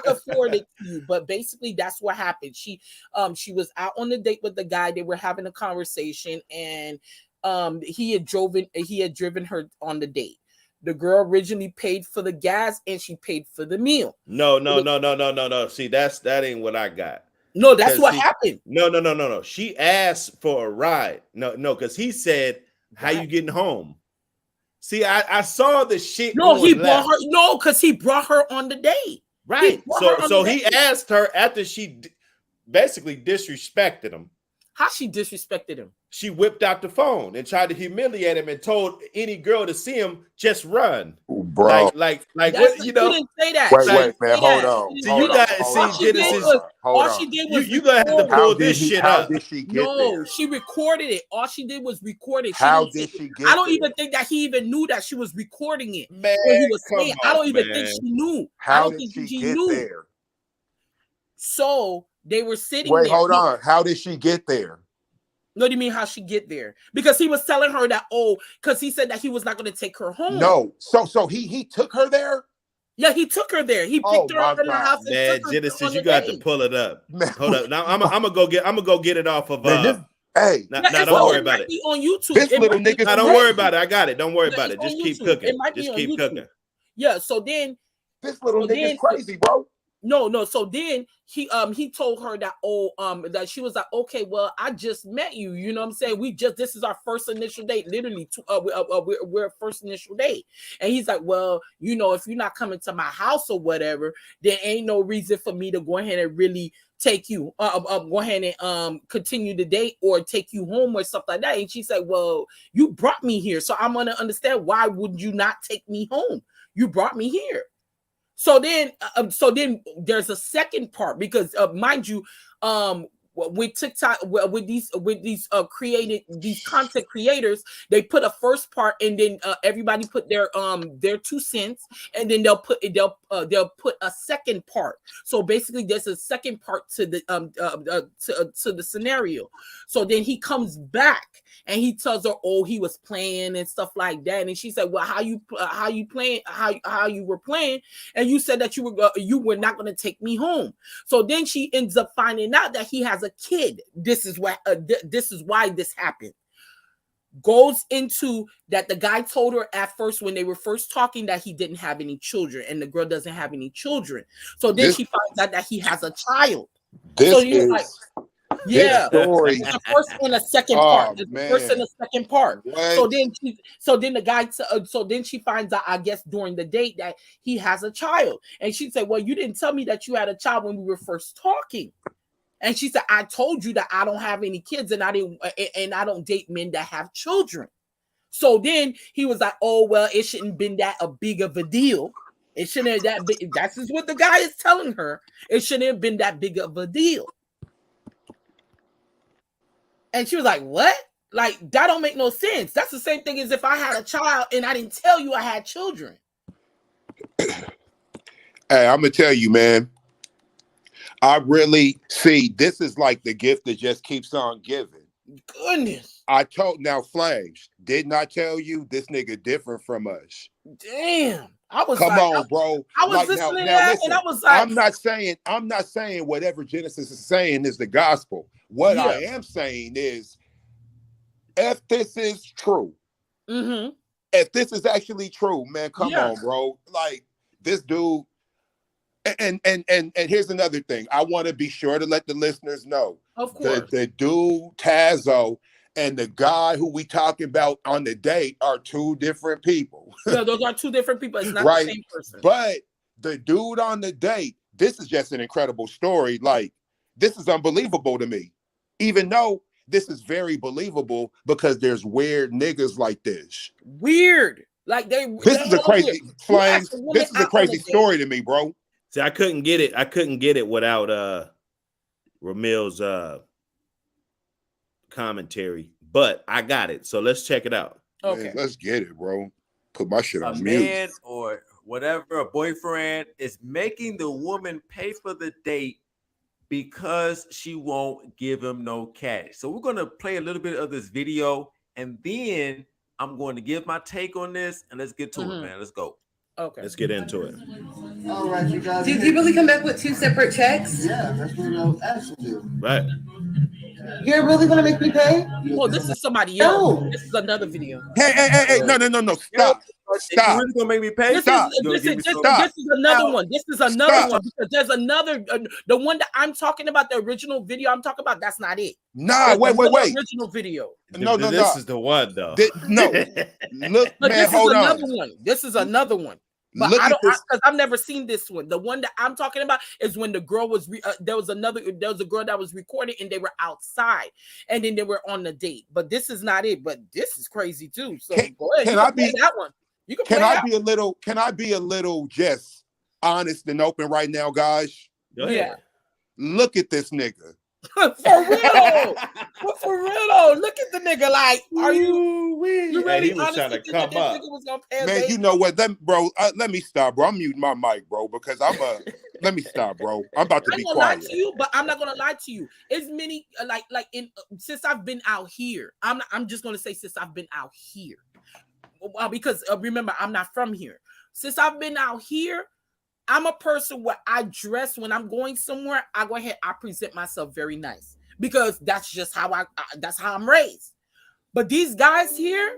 can forward it to you. But basically, that's what happened. She was out on the date with the guy. They were having a conversation, and he had driven her on the date. The girl originally paid for the gas and she paid for the meal. No. See, that ain't what I got. No, that's what happened. No. She asked for a ride. No, because he said, "How you getting home?" See, I saw the shit. No, he brought her. No, because he brought her on the date. Right. So he asked her after she basically disrespected him. How she disrespected him? She whipped out the phone and tried to humiliate him and told any girl to see him just run. Ooh, bro, like what, you know? You didn't say that. Wait, man, hold on. So you got to see Genesis. All she did was you gonna have to pull this shit up. How did she get there? She recorded it. All she did was record it. How did she get there? I don't even think that he even knew that she was recording it. Man, he was saying, I don't even think she knew. How did she get there? So they were sitting there. Wait, hold on. How did she get there? What do you mean how she get there? Because he was telling her that, because he said that he was not going to take her home. No. So he took her there? Yeah, he took her there. He picked her up in the house. Man, Genesis, you got to pull it up. Man. Hold up. Now I'm gonna go get it off of don't worry about it. On YouTube. This little nigga. Don't worry about it. I got it. Don't worry about it. Just keep cooking. Just keep cooking. Yeah, so then this little nigga's crazy, bro. No. So then he told her that that she was like, okay, well, I just met you. You know what I'm saying? This is our first initial date. Literally, we're first initial date. And he's like, well, you know, if you're not coming to my house or whatever, there ain't no reason for me to go ahead and really take you go ahead and continue the date or take you home or stuff like that. And she said, well, you brought me here, so I'm gonna understand why would you not take me home? You brought me here. So then there's a second part because mind you, with TikTok, with these content creators, they put a first part and then everybody put their 2 cents, and then they'll put a second part. So basically, there's a second part to the to the scenario. So then he comes back and he tells her, oh, he was playing and stuff like that, and she said, well, how you playing, how you were playing, and you said that you were not going to take me home. So then she ends up finding out that he has a kid. This is why this happened. Goes into that the guy told her at first when they were first talking that he didn't have any children, and the girl doesn't have any children. So then she finds out that he has a child. This so he was is like, yeah, story. the first and the second part. The man. first and the second part. What? So then the guy. So then she finds out, I guess, during the date that he has a child, and she said, "Well, you didn't tell me that you had a child when we were first talking." And she said, "I told you that I don't have any kids, and I don't date men that have children." So then he was like, "Oh well, it shouldn't been that a big of a deal. It shouldn't have that big." That's just what the guy is telling her. It shouldn't have been that big of a deal. And she was like, what? Like, that don't make no sense. That's the same thing as if I had a child and I didn't tell you I had children. Hey, I'm going to tell you, man. I really see this is like the gift that just keeps on giving. Goodness. Now, Flames, didn't I tell you this nigga different from us? Damn. I was Come on, bro. I was listening to that and I was like, I'm not saying whatever Genesis is saying is the gospel. What I am saying is, if this is true, if this is actually true, man, come on, bro. Like this dude. And here's another thing. I want to be sure to let the listeners know. Of course. The dude Tazzo and the guy who we talking about on the date are 2 different people. Yeah, those are 2 different people. It's not right? the same person. But the dude on the date, this is just an incredible story. Like, this is unbelievable to me. Even though this is very believable because there's weird niggas like this. Weird. Like this is a crazy Flames. This is a crazy story to me, bro. See, I couldn't get it without Ramil's commentary, but I got it. So let's check it out. Okay, man, let's get it, bro. Put my shit on a mute. Man or whatever, a boyfriend is making the woman pay for the date because she won't give him no cash. So we're gonna play a little bit of this video, and then I'm going to give my take on this, and let's get to it, man. Let's go. Okay, let's get into it. All right, you guys. Did you really come back with 2 separate checks? Yeah, that's what I was asking you. Right. You're really gonna make me pay? Oh, this is somebody else. No. This is another video. Hey, no. Stop. You really gonna make me pay? This is another one. This is another one because there's another. The one that I'm talking about, the original video I'm talking about, that's not it. Nah, wait. Original video. No. This is the one though. Look, man, this hold is on. another one. This is another one. But because I've never seen this one. The one that I'm talking about is when the girl was there was a girl that was recording and they were outside and then they were on the date. But this is not it. But this is crazy too. So go ahead. Can I be that one? You can. Can I be a little just honest and open right now, guys? Yeah. Look at this nigga. For real. For real though. Look at the nigga. Like, are you really he was trying to come up? Man, you know what? Let me stop, bro. I'm muting my mic, bro, because let me stop, bro. I'm about to be quiet. Lie to you, but I'm not gonna lie to you. It's many since I've been out here. I'm just gonna say since I've been out here. Because remember, I'm not from here. Since I've been out here, I'm a person where I dress when I'm going somewhere. I go ahead, I present myself very nice because that's just how that's how I'm raised. But these guys here,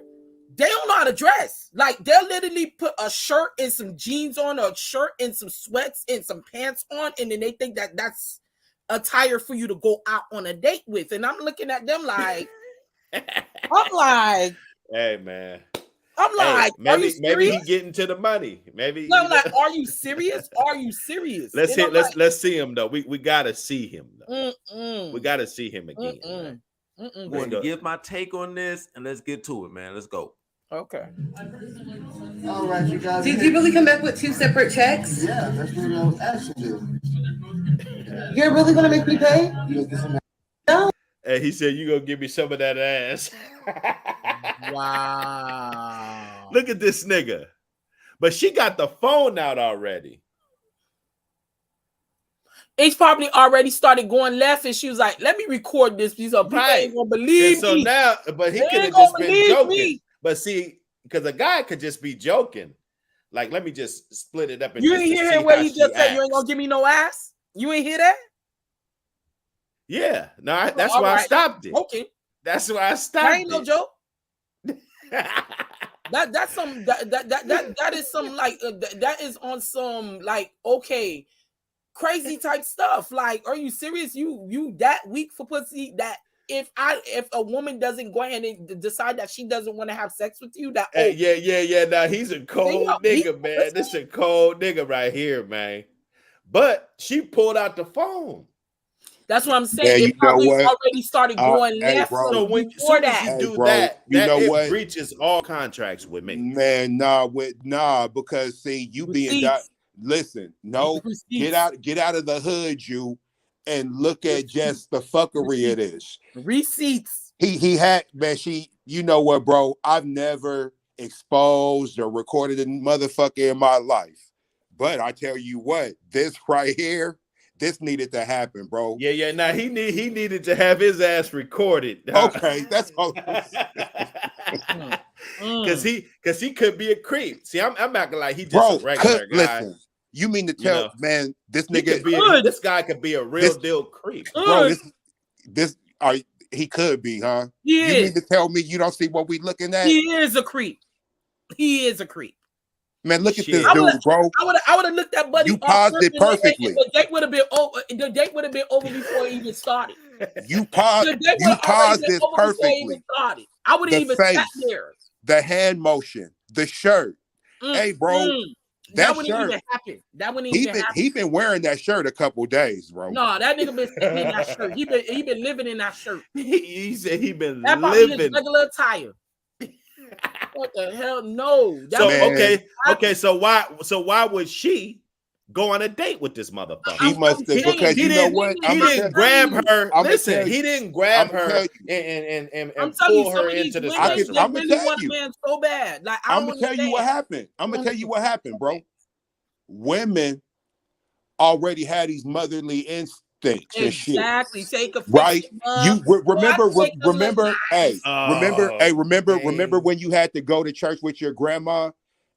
they don't know how to dress. Like they'll literally put a shirt and some jeans on, or a shirt and some sweats and some pants on, and then they think that that's attire for you to go out on a date with. And I'm looking at them like, hey man. I'm like, are you serious? Maybe he getting to the money. Maybe I'm like, are you serious? Are you serious? Let's see him though. We gotta see him though. We gotta see him again. I'm going to give my take on this, and let's get to it, man. Let's go. Okay. All right, you guys. Did you really come back with 2 separate checks? Yeah, that's what I was asking you. You're really gonna make me pay? No. And he said, "You gonna give me some of that ass?" Wow. Look at this nigga. But she got the phone out already. It's probably already started going left, and she was like, "Let me record this piece of people ain't gonna believe so me." now, but he They could have ain't gonna just been believe joking. me. But see, because a guy could just be joking. Like, let me just split it up. And You ain't hear him where he just said, "You ain't gonna give me no ass." You ain't hear that? Yeah, no, that's All why I right. stopped it. Okay, That's why I stopped that ain't no it. joke. That's some that is some like that is on some like okay crazy type stuff. Like, are you serious? You that weak for pussy that if a woman doesn't go ahead and decide that she doesn't want to have sex with you, that yeah. Now he's a cold nigga, man. This is a cold nigga right here, man. But she pulled out the phone. That's what I'm saying. Yeah, It probably already started going left. bro. So when you do that, it breaches all contracts with me. Man, because see, you being listen, no, get out of the hood, you, and look at just the fuckery it is. Receipts. He had, man, you know what, bro? I've never exposed or recorded a motherfucker in my life. But I tell you what, this right here, this needed to happen, bro. Yeah. Now he needed to have his ass recorded. Okay, that's all. Because he could be a creep. See, I'm acting like he just a regular guy. Listen, you mean to tell, man, this nigga, this guy could be a real deal creep, bro. He could be, huh? You mean to tell me you don't see what we looking at? He is a creep. He is a creep. Man, look at this dude, bro. I would have looked at Buddy. You paused it perfectly. The date would have been over. The date would have been over before it even started. You paused this perfectly. I would have even sat there. The hand motion, the shirt. Hey, bro, that wouldn't shirt. Even happen. That wouldn't even happen. He been wearing that shirt a couple days, bro. No, that nigga been sitting in that shirt. He been living in that shirt. He said he been that living. His regular attire. What the hell? No. Okay. So why would she go on a date with this motherfucker? He must have, because you know what? He didn't grab her. Listen, he didn't grab her and pull her into the spectrum. I'm gonna tell you. Man, so bad. Like, I'm gonna tell you what happened. I'm gonna tell you what happened, bro. Women already had these motherly instincts and shit. Exactly. Right? You remember? Remember when you had to go to church with your grandma,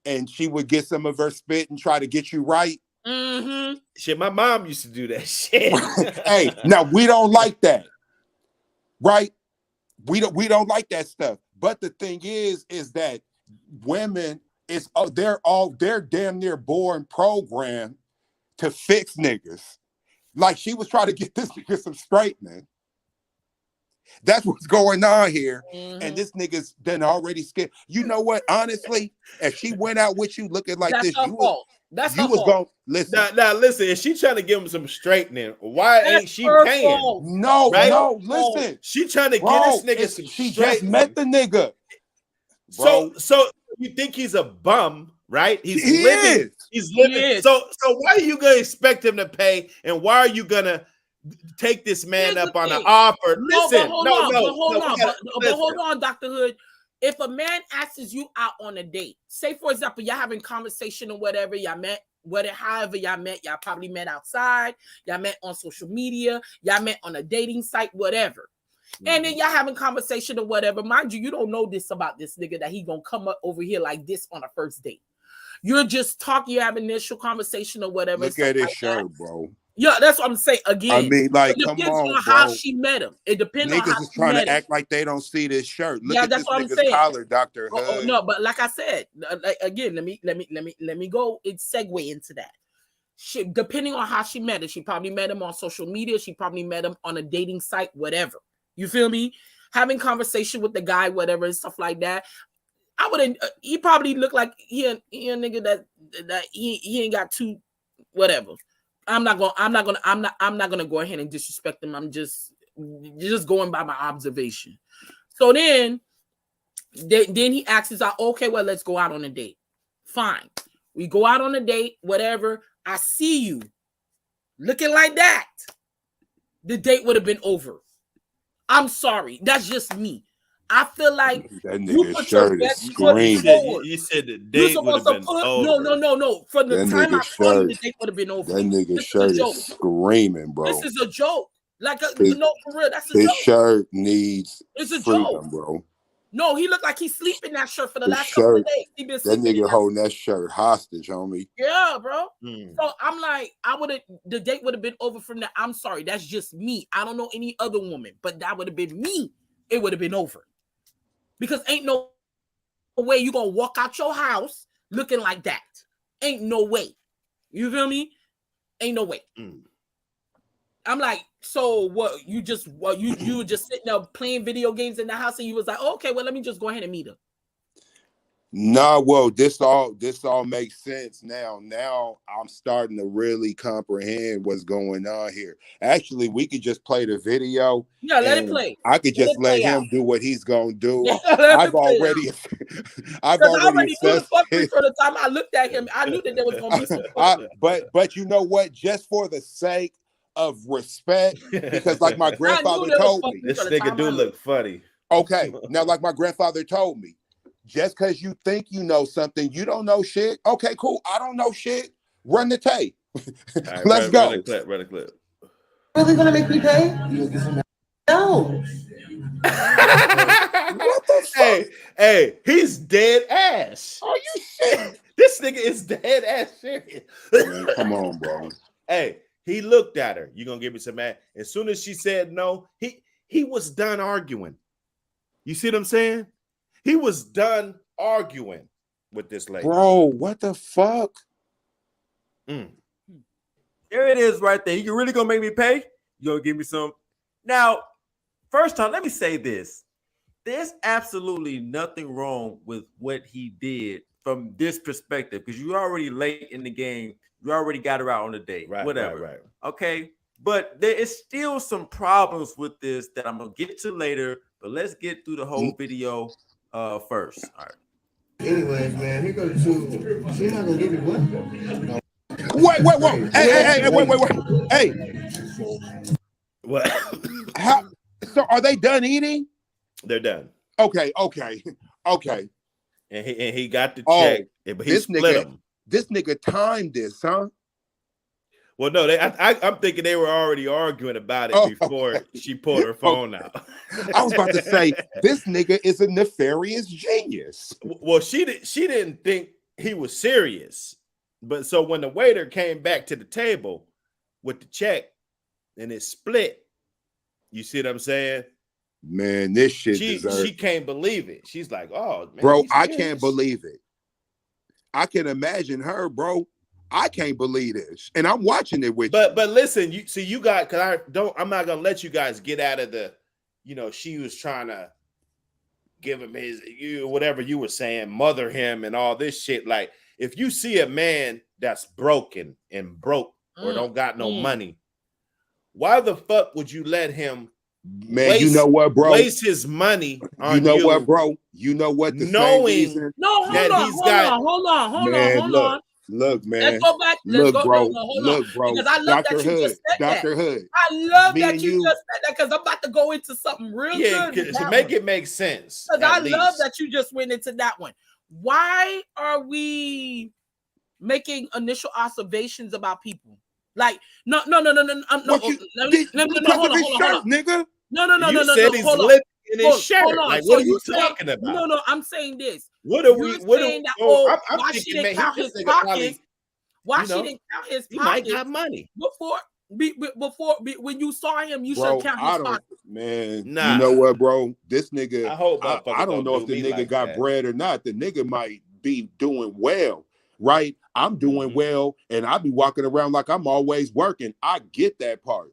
and she would get some of her spit and try to get you right. Mm-hmm. Shit, my mom used to do that shit. Hey, now we don't like that, right? We don't like that stuff. But the thing is that women they're damn near born programmed to fix niggas. Like she was trying to get this nigga some straightening. That's what's going on here. Mm-hmm. And this nigga's been already scared. You know what? Honestly, if she went out with you looking like this, you was going listen. Now listen, if she trying to give him some straightening, why ain't she paying? No, listen. She trying to get this nigga some she straightening. Just met the nigga. Bro. So you think he's a bum, right? He's living. So why are you gonna expect him to pay? And why are you gonna take this man up on an offer? Listen, hold on, Dr. Hood. If a man asks you out on a date, say for example, y'all having conversation or whatever, however y'all met, y'all probably met outside, y'all met on social media, y'all met on a dating site, whatever. And then y'all having conversation or whatever. Mind you, you don't know this about this nigga that he gonna come up over here like this on a first date. You're just talking, you have initial conversation or whatever. Look at his shirt, bro. Yeah, that's what I'm saying. Again, I mean, like, it come depends on, on how bro. she met him. It depends on how Niggas is she trying met to him. act like they don't see this shirt. Look Yeah, at that's this what I'm nigga's saying. collar, Dr. Oh, Hood. no, but like I said, again, let me go and segue into that. Depending on how she met him, she probably met him on social media. She probably met him on a dating site, whatever. You feel me? Having conversation with the guy, whatever, and stuff like that. I wouldn't. He probably looked like he a nigga that he ain't got two, whatever. I'm not gonna go ahead and disrespect him. I'm just going by my observation. So then he asks us, okay, well, let's go out on a date. Fine. We go out on a date, whatever. I see you looking like that. The date would have been over. I'm sorry. That's just me. I feel like That you nigga's put your shirt is best foot screaming. forward. You said the You're date would have supposed to been put over. no. From the That time I nigga's saw you, shirt, the date would have been over. that nigga's This is a shirt is joke. screaming, bro. This is a joke. Like His- no, for real, that's a His joke. shirt needs It's a freedom, joke. bro. No, he looked like he's sleeping in that shirt for the His last couple of shirt, days. He been that sleeping in nigga that. holding that shirt hostage, homie. Yeah, bro. Mm. So I'm like, the date would have been over from that. I'm sorry, that's just me. I don't know any other woman, but that would have been me. It would have been over. Because ain't no way you gonna walk out your house looking like that. Ain't no way. You feel me? Ain't no way. Mm. I'm like, so what? You were just sitting there playing video games in the house, and you was like, oh, okay, well, let me just go ahead and meet her. Nah, well, this all makes sense now. Now I'm starting to really comprehend what's going on here. Actually, we could just play the video. Yeah, let it and play. I could just let play him out. do what he's gonna do. Yeah, let it I've play already, I've Because I already already knew the assessed fuckery it. from the time I looked at him. I knew that there was gonna be some But you know what? Just for the sake of respect, because like my grandfather there was told me, fuckery This from the nigga time do I look funny. okay, now like my grandfather told me, just because you think you know something, you don't know shit. Okay, cool. I don't know shit. Run the tape. All right, Let's go. Run a clip. Run a clip. Really gonna make me pay? No. What the fuck? Hey, he's dead ass. Are you shit? This nigga is dead ass serious. Man, come on, bro. Hey, he looked at her. You gonna give me some ass? As soon as she said no, he was done arguing. You see what I'm saying? He was done arguing with this lady. Bro, what the fuck? Mm. There it is right there. You really gonna make me pay? You gonna give me some? Now, first time, let me say this. There's absolutely nothing wrong with what he did from this perspective, because you already late in the game. You already got her out on a date. Right, whatever. right. Okay. But there is still some problems with this that I'm gonna get to later. But let's get through the whole video first. All right. Anyways, man, here goes two. She's not gonna give me what? Wait. Hey, wait. Hey, What? how? So are they done eating? They're done. Okay. And he got the Oh, check, but he this split nigga- them. This nigga timed this, huh? Well, no, I'm thinking they were already arguing about it Oh, before she pulled her phone out. I was about to say, this nigga is a nefarious genius. Well, she didn't think he was serious, but so when the waiter came back to the table with the check and it split, you see what I'm saying? Man, this shit She can't believe it. She's like, "Oh, man, bro, he's I serious." can't believe it. I can imagine her, bro. I can't believe this, and I'm watching it with you. But listen, you got, because I'm not gonna let you guys get out of the, she was trying to give him whatever you were saying, mother him and all this shit. Like, if you see a man that's broken and broke or don't got no money, why the fuck would you let him, Man, you know what, bro? waste his money on You know what, bro? You know what? The knowing same reason. No, hold that on, he's hold got- on, hold on, Man, hold look. on. Look, man. Let's go back. Let's Look, go. bro. No, hold Look, on. bro. Because I love Dr. that you Hood. just said that. Dr. Hood. I love Me that and you you- just said that, because I'm about to go into something real Yeah, good. to make it make sense. Because at I love least. that you just went into that one. Why are we making initial observations about people? Like, no. What you- because of his shirt, nigga. No. You said he's hold on. living in his Hold shirt. on. Like, So what are you saying- talking about? No, I'm saying this. What are You're we? What are saying we? that, I'm why she thinking, didn't man, count this his nigga probably, pockets? Why you she know, didn't count his he might pockets got money. before? When you saw him, you Bro, should count I his don't, pockets. man. Nah. You know what, bro? This nigga, I hope I motherfuckers don't know if do the me nigga like got that. bread or not. The nigga might be doing well, right? I'm doing well, and I be walking around like I'm always working. I get that part.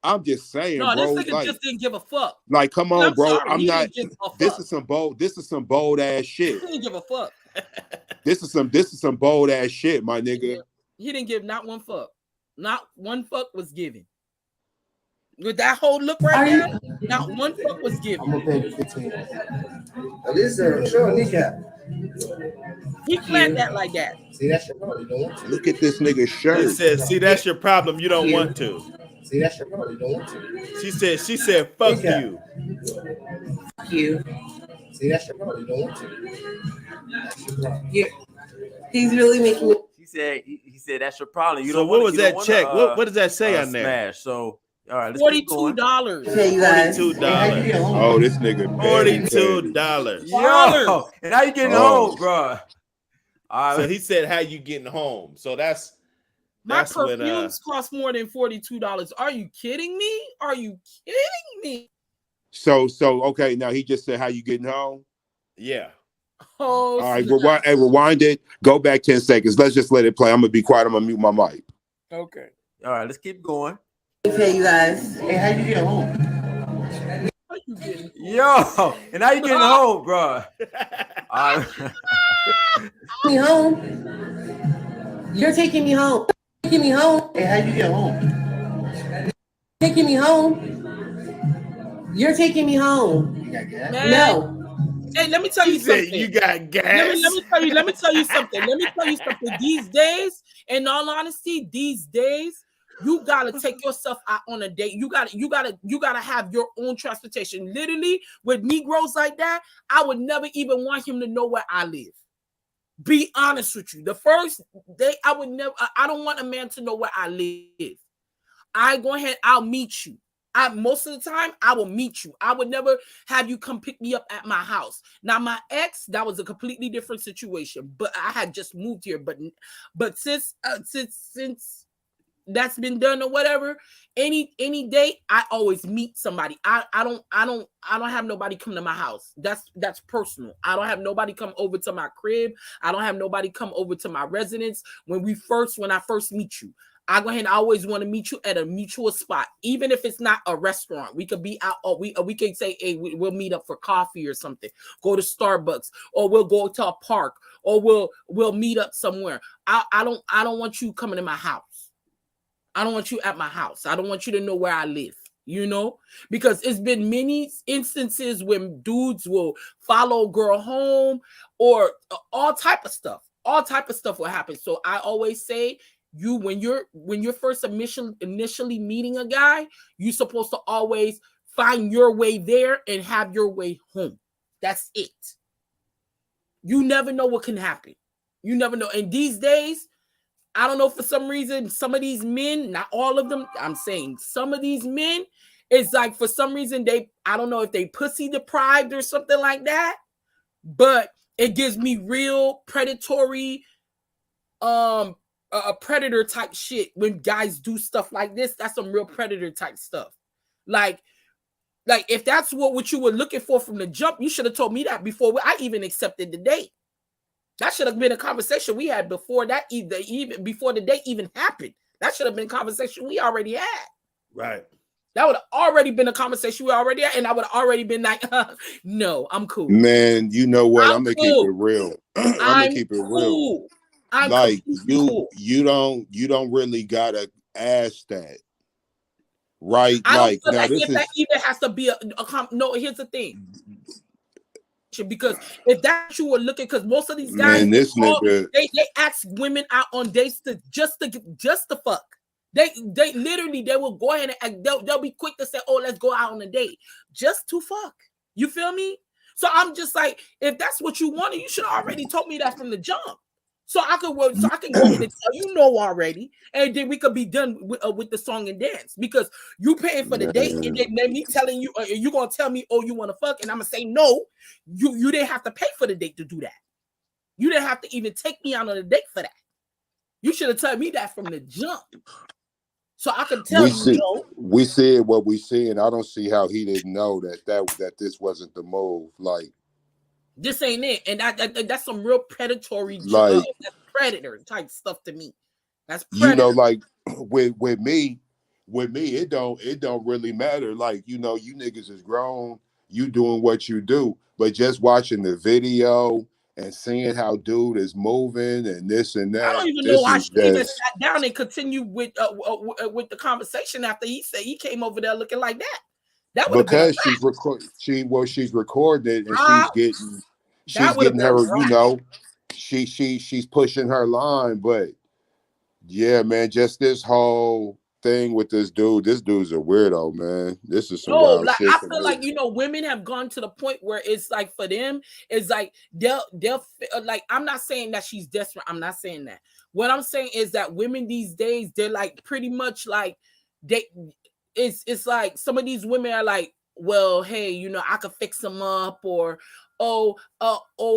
I'm just saying, No, bro. this nigga Like, just didn't give a fuck. come And on, I'm bro. sorry, I'm he not. didn't give a This fuck. is some bold. This is some bold ass He shit. didn't give a fuck. This is some bold ass shit, my nigga. He didn't give not one fuck. Not one fuck was given. With that whole look right there, not one fuck was given. I'm gonna pay you 15. At least show a kneecap. He planned that like that. See, that's your problem. You don't want to. Look at this nigga's He shirt. said, "See, that's your problem. You don't Cute. want to." See, that's your problem. You don't want to. She said, "Fuck Kneecap. you." Cute. See, that's your problem. You don't want to. That's your problem. He's really making me. He said that's your problem. You So don't what want was that check? What does that say on there? Smash. So all right, let's keep going. $42. Okay, you guys. $42. Oh, this nigga. $42. Yo, and how you getting home, bro? Uh, So he said, "How you getting home?" So that's My when perfumes cost more than $42. Are you kidding me? Are you kidding me? So okay. Now he just said, "How you getting home?" yeah. All Oh, right, snap. rewind it. Go back 10 seconds. Let's just let it play. I'm gonna be quiet. I'm gonna mute my mic. Okay. All right, let's keep going. Okay, you guys. Hey, how you get home? Are you kidding? Yo, and how you getting home, bro? Me home. You're taking me home. Taking me home. Hey, how you get home? Taking me home. You're taking me home. You got gas? Man. No. Hey, let me tell He you said, something. "You got gas." Let me tell you something. Let me tell you something. These days, in all honesty, these days, you gotta take yourself out on a date. You gotta have your own transportation. Literally, with Negroes like that, I would never even want him to know where I live. Be honest with you. The first day, I don't want a man to know where I live. I go ahead, I'll meet you. Most of the time, I will meet you. I would never have you come pick me up at my house. Now, my ex, that was a completely different situation, but I had just moved here. But since that's been done or whatever, any date, I always meet somebody. I don't have nobody come to my house. That's personal. I don't have nobody come over to my crib. I don't have nobody come over to my residence. When I first meet you, I go ahead and I always want to meet you at a mutual spot, even if it's not a restaurant. We could be out, or we can say, hey, we'll meet up for coffee or something. Go to Starbucks, or we'll go to a park, or we'll meet up somewhere. I don't want you coming to my house. I don't want you at my house. I don't want you to know where I live. You know, because it's been many instances when dudes will follow a girl home, or all type of stuff. All type of stuff will happen. So I always say, when you're first initially meeting a guy, you're supposed to always find your way there and have your way home. That's it. You never know what can happen. You never know. And these days, I don't know, for some reason, some of these men, not all of them, I'm saying some of these men, it's like for some reason I don't know if they pussy deprived or something like that, but it gives me real predatory, a predator type shit when guys do stuff like this. That's some real predator type stuff. Like if that's what you were looking for from the jump, you should have told me that before I even accepted the date. That should have been a conversation we had before that, even before the date even happened. That should have been a conversation we already had. Right. That would have already been a conversation we already had, and I would have already been like, no, I'm cool. Man, you know what? I'm gonna cool. keep it real. I'm gonna keep it real. I'm like cool. you don't really gotta ask that, right? I like don't feel now like this if is that even has to be no. Here's the thing, because if that's what you were looking, because most of these guys, man, this nigga, they ask women out on dates just to fuck. They literally they will go ahead and they'll be quick to say, oh, let's go out on a date just to fuck. You feel me? So I'm just like, if that's what you wanted, you should have already told me that from the jump. So I can go ahead and tell you no already, and then we could be done with the song and dance, because you paying for the date, and then me telling you, you gonna tell me, oh, you want to fuck, and I'm gonna say no. You didn't have to pay for the date to do that. You didn't have to even take me out on a date for that. You should have told me that from the jump. So I can tell you, no. We see what we see, and I don't see how he didn't know that this wasn't the move. Like this ain't it, and that's some real predatory, like that's predator type stuff to me. That's you know, predator. like with me, it don't really matter. Like you know, you niggas is grown, you doing what you do, but just watching the video and seeing how dude is moving and this and I that, don't even know this why is she even just sat down and continued with the conversation after he said he came over there looking like that. That would have been a because she's recording it and wrap. she's That would have getting been a her, you wrap. know, she's pushing her line, but yeah, man, just this whole thing with this dude's a weirdo, man. This is some No, wild like shit I to feel me. like women have gone to the point where it's like for them, it's like they'll like I'm not saying that she's desperate. I'm not saying that. What I'm saying is that women these days, they're like pretty much like they it's like some of these women are like, well, hey, I could fix them up, or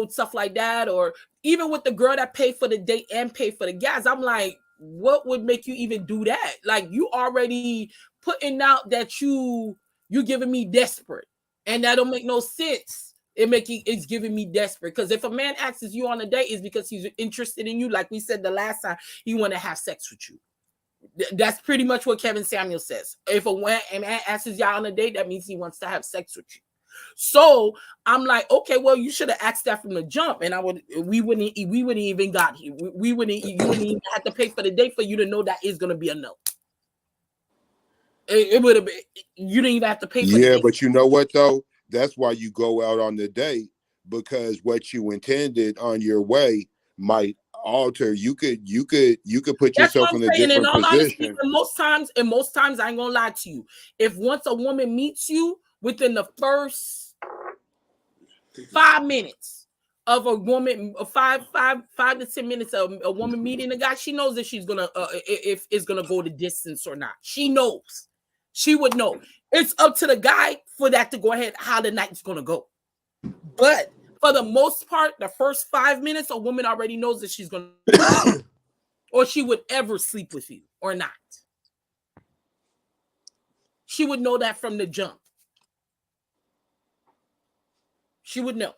stuff like that, or even with the girl that paid for the date and paid for the gas. I'm like, what would make you even do that? Like you already putting out that you giving me desperate, and that don't make no sense. It's giving me desperate, because if a man asks you on a date, it's because he's interested in you. Like we said the last time, he want to have sex with you. That's pretty much what Kevin Samuel says. If a man asks y'all on a date, that means he wants to have sex with you. So I'm like, okay, well, you should have asked that from the jump, and we wouldn't even got here. You wouldn't even have to pay for the date for you to know that it's gonna be a no. It would have been, you didn't even have to pay for the Yeah, date. but you know what though? That's why you go out on the date, because what you intended on your way might alter. You could put That's what yourself I'm in a saying. In different all honesty, position. and most times, I ain't gonna lie to you. If once a woman meets you within the first 5 minutes of a woman, 5 to 10 minutes of a woman meeting a guy, she knows that she's gonna if it's gonna go the distance or not. She knows. She would know. It's up to the guy for that to go ahead how the night's gonna go. But for the most part, the first 5 minutes, a woman already knows that she's gonna or she would ever sleep with you or not. She would know that from the jump. She would know.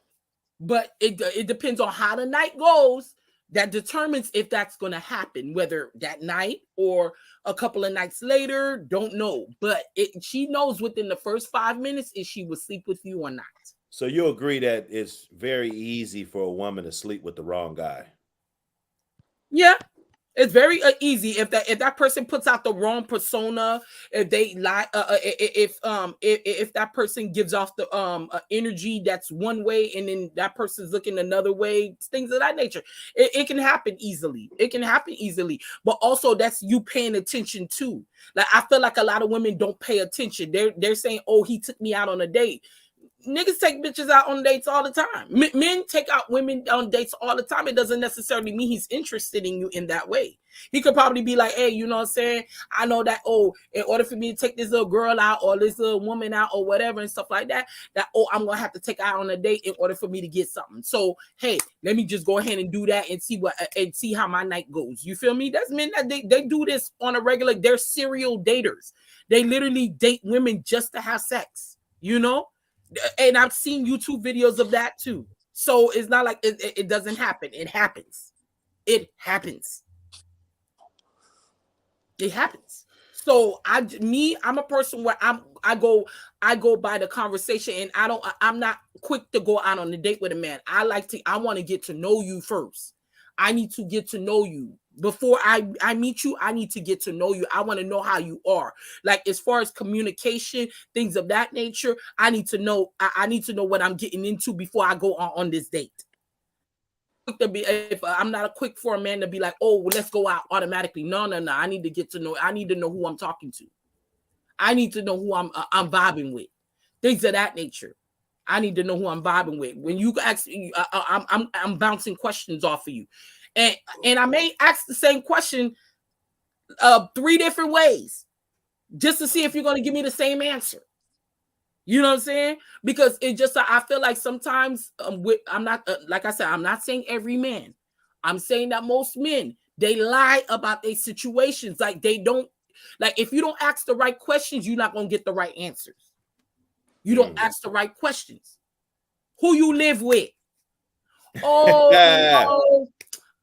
But it depends on how the night goes. That determines if that's going to happen, whether that night or a couple of nights later, don't know. But she knows within the first 5 minutes if she would sleep with you or not. So you agree that it's very easy for a woman to sleep with the wrong guy? Yeah. It's very easy if that person puts out the wrong persona, if they lie, if that person gives off the energy that's one way and then that person's looking another way, things of that nature. It can happen easily. It can happen easily, but also that's you paying attention too. Like I feel like a lot of women don't pay attention. They're saying, "Oh, he took me out on a date." Niggas take bitches out on dates all the time. Men take out women on dates all the time. It doesn't necessarily mean he's interested in you in that way. He could probably be like, hey, you know what I'm saying? I know that, in order for me to take this little girl out or this little woman out or whatever and stuff like that, I'm going to have to take her out on a date in order for me to get something. So, hey, let me just go ahead and do that and see how my night goes. You feel me? That's men that they do this on a regular. They're serial daters. They literally date women just to have sex, And I've seen YouTube videos of that too. So it's not like it doesn't happen. It happens. It happens. It happens. So I'm a person where I go by the conversation, and I'm not quick to go out on a date with a man. I want to get to know you first. I need to get to know you. Before I meet you, I need to get to know you. I want to know how you are. Like as far as communication, things of that nature, I need to know. I need to know what I'm getting into before I go on this date. If I'm not quick for a man to be like, oh, well, let's go out automatically. No. I need to get to know. I need to know who I'm talking to. I need to know who I'm vibing with. Things of that nature. I need to know who I'm vibing with. When you ask, I'm bouncing questions off of you. And I may ask the same question 3 different ways just to see if you're going to give me the same answer. You know what I'm saying? Because it just, I feel like sometimes I'm not, like I said, I'm not saying every man. I'm saying that most men, they lie about their situations. Like they don't, like if you don't ask the right questions, you're not gonna get the right answers. You don't ask the right questions. Who you live with? Oh,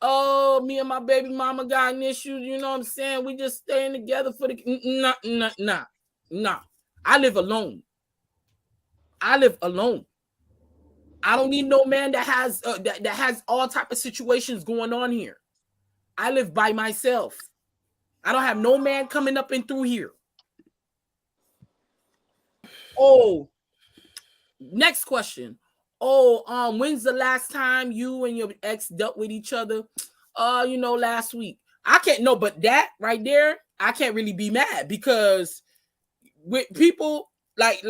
oh, me and my baby mama got an issue. You know what I'm saying? We just staying together for the nah. I live alone. I don't need no man that has that has all type of situations going on here. I live by myself. I don't have no man coming up and through here. Oh, next question. Oh, when's the last time you and your ex dealt with each other? Last week. I can't know, but that right there, I can't really be mad because with people like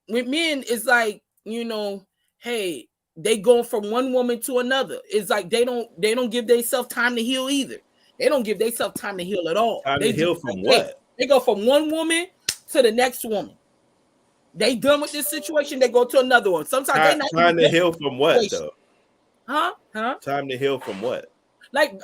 with men, it's like, hey, they go from one woman to another. It's like they don't give themselves time to heal either. They don't give themselves time to heal at all. Time they to heal from what? They go from one woman to the next woman. They done with this situation, they go to another one. Sometimes they not trying to heal from what though? Huh? Time to heal from what? Like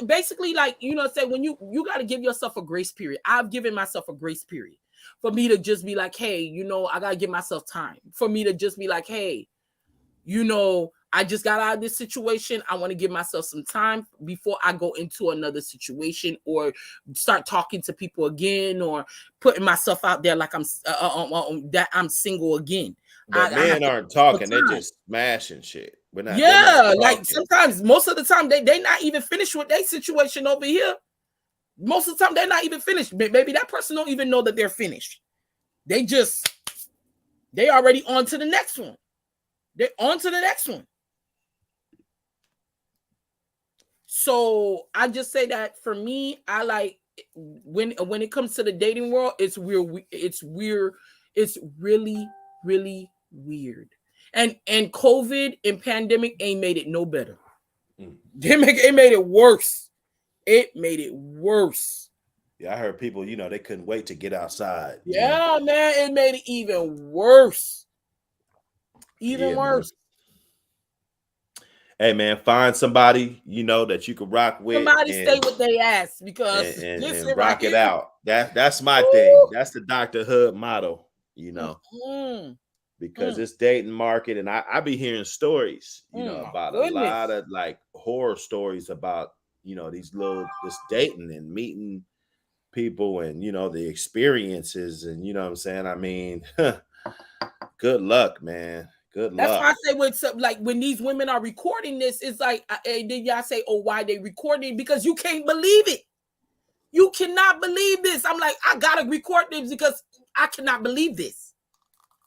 basically, like say when you got to give yourself a grace period. I've given myself a grace period for me to just be like, hey, I gotta give myself time. For me to just be like, hey, I just got out of this situation. I want to give myself some time before I go into another situation or start talking to people again or putting myself out there like I'm that I'm single again. But men aren't talking; they're just smashing shit. We're not. Yeah, like sometimes, most of the time, they not even finished with their situation over here. Most of the time, they're not even finished. Maybe that person don't even know that they're finished. They already on to the next one. They're on to the next one. So I just say that for me, I like when it comes to the dating world, it's weird. It's weird. It's really, really weird. And COVID and pandemic ain't made it no better. It made it worse. It made it worse. Yeah, I heard people, they couldn't wait to get outside. Yeah, man, it made it even worse. Even worse. Man. Hey man, find somebody that you can rock with. Somebody stay with their ass because and rock it out. That's my thing. That's the Dr. Hood motto. Because it's dating market, and I be hearing stories, about a lot of like horror stories about this dating and meeting people and the experiences and what I'm saying. I mean, good luck, man. Good luck. That's why I say when these women are recording this, it's like, then y'all say, oh, why they recording? Because you can't believe it. You cannot believe this. I'm like, I gotta record this because I cannot believe this.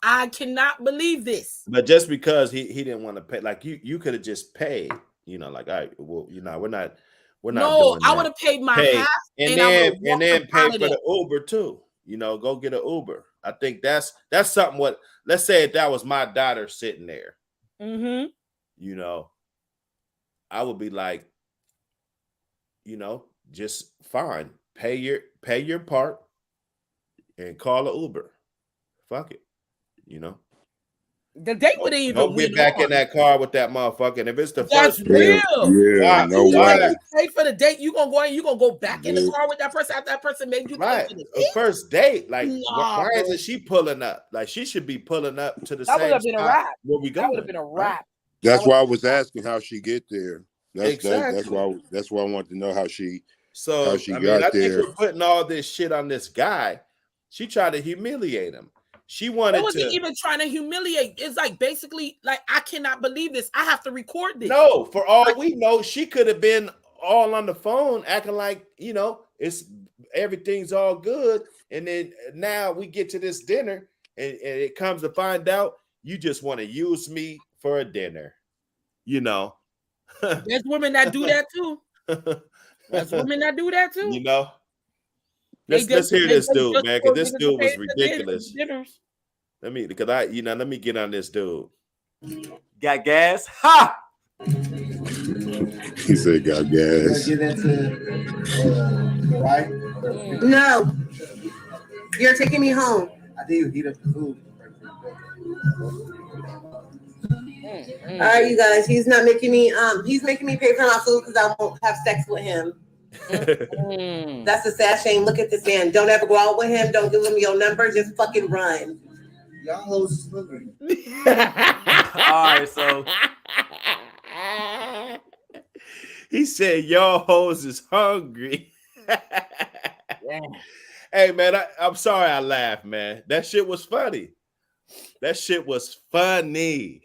I cannot believe this. But just because he didn't want to pay, like you could have just paid, like, all right, well, we're not. No, I would have paid my half and then pay for the Uber too. Go get an Uber. I think that's something. Let's say if that was my daughter sitting there, I would be like, just fine, pay your part and call an Uber. Fuck it, The date would even don't get back in that car with that motherfucker. And if it's the that's first real. Yeah, no way. Pay for the date. You gonna go back in the car with that person after that person made you right. A first date. Like, why isn't she pulling up? Like, she should be pulling up to the same spot. That would have been a wrap. Where we going? That would have been a wrap. That's why I was asking how she get there. Exactly. That's why I wanted to know how she. So how she I got think there. we're putting all this shit on this guy. She tried to humiliate him. She wanted to. It wasn't even trying to humiliate. It's like basically like, I cannot believe this. I have to record this. No, for all we know, she could have been all on the phone acting like, it's everything's all good. And then now we get to this dinner and it comes to find out you just want to use me for a dinner. There's women that do that too. There's women that do that too. Let's hear this dude, man, because this dude was ridiculous. Let me get on this dude. Got gas? Ha! He said, "Got gas." Give that to the right. No, you're taking me home. I think you heat up the food. All right, you guys. He's not making me. He's making me pay for my food because I won't have sex with him. That's a sad shame. Look at this man. Don't ever go out with him. Don't give him your number. Just fucking run. Y'all hoes is hungry. All right, so he said, "Y'all hoes is hungry." Yeah. Hey man, I'm sorry I laughed, man. That shit was funny. That shit was funny.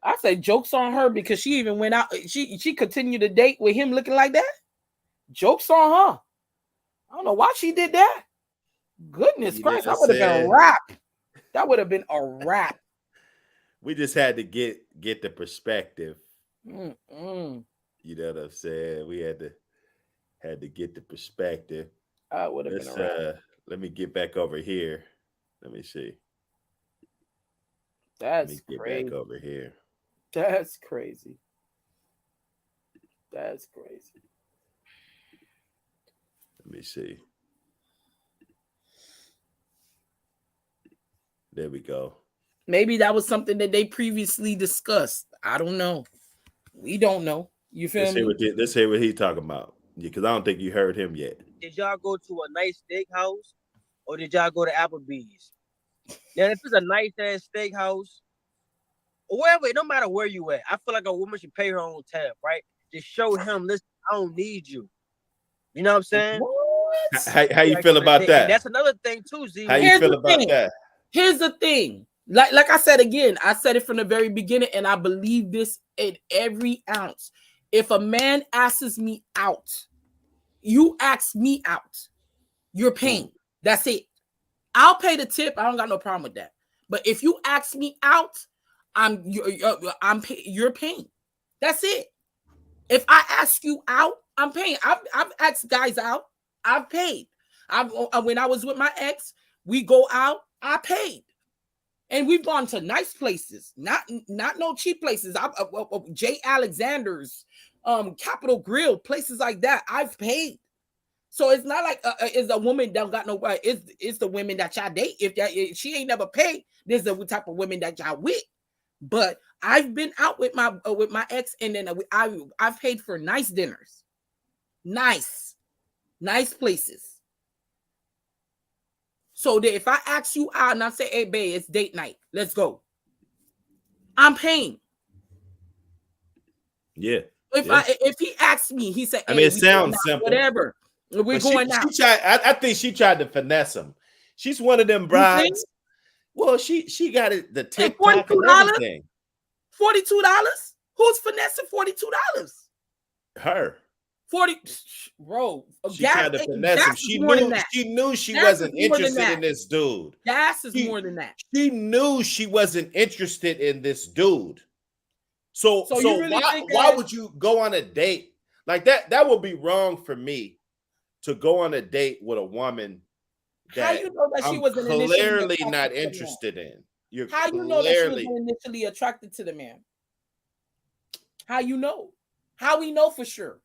I say jokes on her because she even went out. She continued to date with him looking like that. Jokes on her. I don't know why she did that. Goodness Christ, that would have been a wrap. That would have been a wrap. We just had to get the perspective. Mm-mm. You know what I'm saying? We had to get the perspective. That would have been a wrap. Let me get back over here. Let me see. That's Let me get crazy. back over here. That's crazy. That's crazy. Let me see. There we go. Maybe that was something that they previously discussed. I don't know. We don't know. You feel me? Let's hear what he's talking about. Because I don't think you heard him yet. Did y'all go to a nice steakhouse or did y'all go to Applebee's? Now, if it's a nice ass steakhouse or wherever, no matter where you at, I feel like a woman should pay her own tab, right? Just show him, listen, I don't need you. You know what I'm saying? What? How you feel about that? And that's another thing too, Z. How you feel about that? Here's the thing. Like I said again, I said it from the very beginning, and I believe this in every ounce. If a man asks me out, you ask me out, you're paying. That's it. I'll pay the tip. I don't got no problem with that. But if you ask me out, you're paying. That's it. If I ask you out, I'm paying. I've asked guys out. I've paid. When I was with my ex, we go out. I paid, and we've gone to nice places, not no cheap places. J. Alexander's, Capitol Grill, places like that. I've paid. So it's not like it's a woman that got no. It's the women that y'all date. If she ain't never paid, there's the type of women that y'all with. But I've been out with my ex, and then I've paid for nice dinners, nice places. So that if I ask you out and I say, "Hey, babe, it's date night, let's go," I'm paying. Yeah. If he asks me, he said, "Hey, I mean, it sounds simple. Whatever. We're going out." I think she tried to finesse him. She's one of them brides. Well, she got it. The TikTok and everything. $42. Who's finessing $42? Her. 40, bro. She tried to finesse him. She knew she wasn't interested in this dude. Gas is more than that. She knew she wasn't interested in this dude. So really why would you go on a date like that? That would be wrong for me to go on a date with a woman that, she wasn't clearly not interested in. How you know that she was initially attracted to the man? How you know? How we know for sure?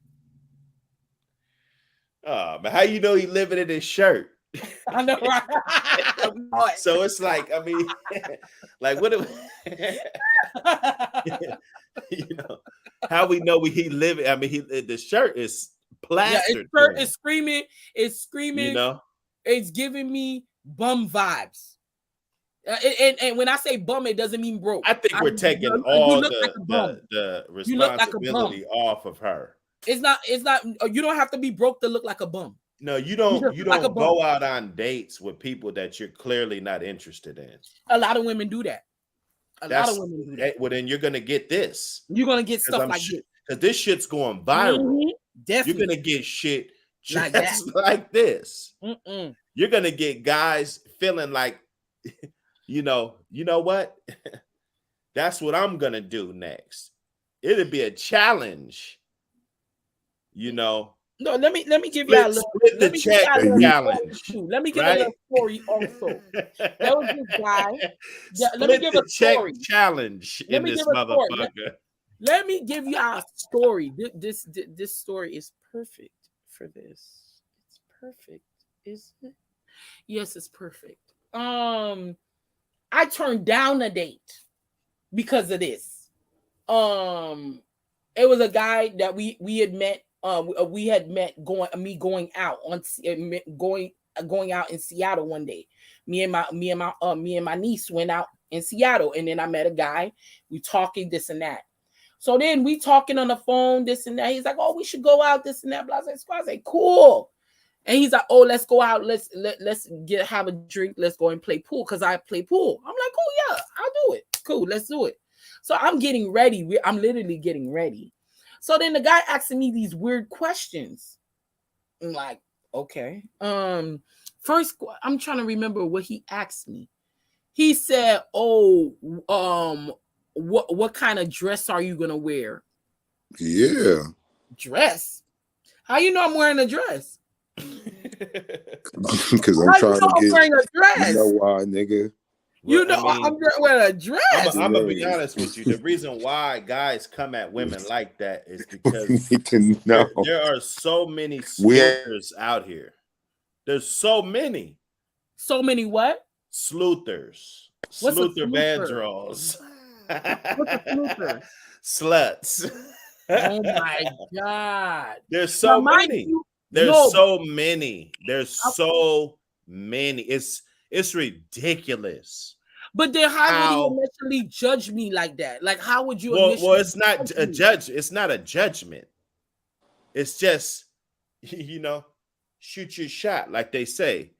But how you know he living in his shirt? I know, right? So it's like, I mean, like what? You know, how we know he living? I mean, the shirt is plastered. Yeah, it's screaming. It's screaming. You know, it's giving me bum vibes. And when I say bum, it doesn't mean broke. I think we're taking all the responsibility off of her. It's not. You don't have to be broke to look like a bum. No, you don't. You don't go out on dates with people that you're clearly not interested in. A lot of women do that. A lot of women do that. Well, then you're gonna get this. You're gonna get stuff like this because this shit's going viral. Mm-hmm. Definitely, you're gonna get shit just like this. Mm-mm. You're gonna get guys feeling like, you know what? That's what I'm gonna do next. It'll be a challenge. You know. No, let me give you a little. Let me check challenge. Let me give a little story also. There was this guy. Let me give a story. Challenge in this motherfucker. Let me give you a story. This story is perfect for this. It's perfect, isn't it? Yes, it's perfect. I turned down a date because of this. It was a guy that we had met we had met going out in Seattle one day. Me and my niece went out in Seattle, and then I met a guy. We talking this and that. So then we talking on the phone, this and that. He's like, "Oh, we should go out, this and that." Blah, blah, blah. I say, "Cool." And he's like, "Oh, let's go out. Let's have a drink. Let's go and play pool because I play pool." I'm like, "Cool, yeah, I'll do it. Cool, let's do it." So I'm getting ready. I'm literally getting ready. So then the guy asking me these weird questions. I'm like, okay. First, I'm trying to remember what he asked me. He said, "Oh, what kind of dress are you gonna wear?" Yeah. Dress? How you know I'm wearing a dress? Because I'm How trying you know to I'm get. wearing a dress? You know why, nigga? You Well, know I'm wearing a dress. I'm gonna be honest with you. The reason why guys come at women like that is because Need to know. there are so many We- sleuthers out here. There's so many. So many what? Sleuthers. What's a Sluther sleuther? vandross. What's a sleuther? Sluts. Oh my God. There's so Now, mind many. you, There's no, so many. There's so many. It's ridiculous. but then how How? would you initially judge me like that? Like, how would you Well, initially it's not a me? judge. It's not a judgment. It's just, shoot your shot, like they say.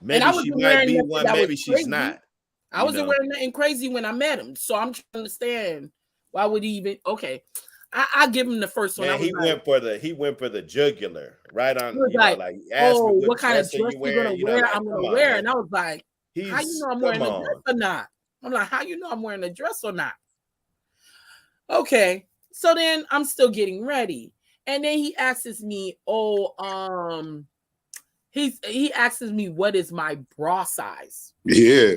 Maybe I she wasn't might wearing be nothing one, that was maybe she's crazy. not. I wasn't wearing nothing crazy when I met him. So I'm trying to understand why would he even I give him the first one. Man, he went for the jugular, right on. He was like, like he asked me what kind of dress dress you you gonna wearing. wear? Like, I'm come gonna on, wear. man. And I was like, how you know I'm wearing a dress or not? I'm like, how you know I'm wearing a dress or not? Okay. So then I'm still getting ready. And then he asks me, he asks me what is my bra size? Yeah.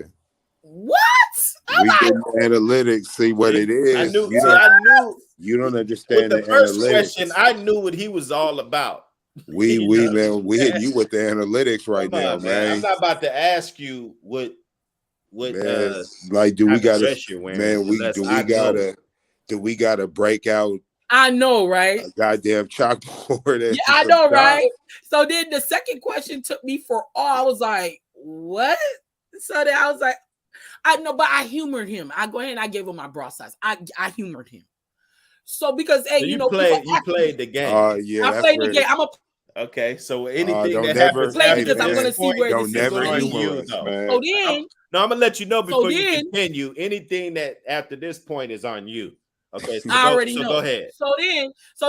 What? We did analytics, see what it is. I knew. You don't With understand the the first analytics. question, I knew what he was all about. We hitting you with the analytics right now, man. I'm not about to ask you what man, like do we gotta dress you're wearing, man, do we gotta break out I know, right? a goddamn chalkboard? Yeah, I know, right? So then the second question took me for I was like, what? So then I was like, I know, but I humored him. I go ahead and I gave him my bra size. I humored him. So because you played the game. Yeah, I played the game. Okay, so anything don't that never happens play after because I'm this gonna see point, where don't this is never going. humor us, man. So then, no, I'm gonna let you know before you then- continue. Anything that after this point is on you. Okay, so I already know. Go ahead. So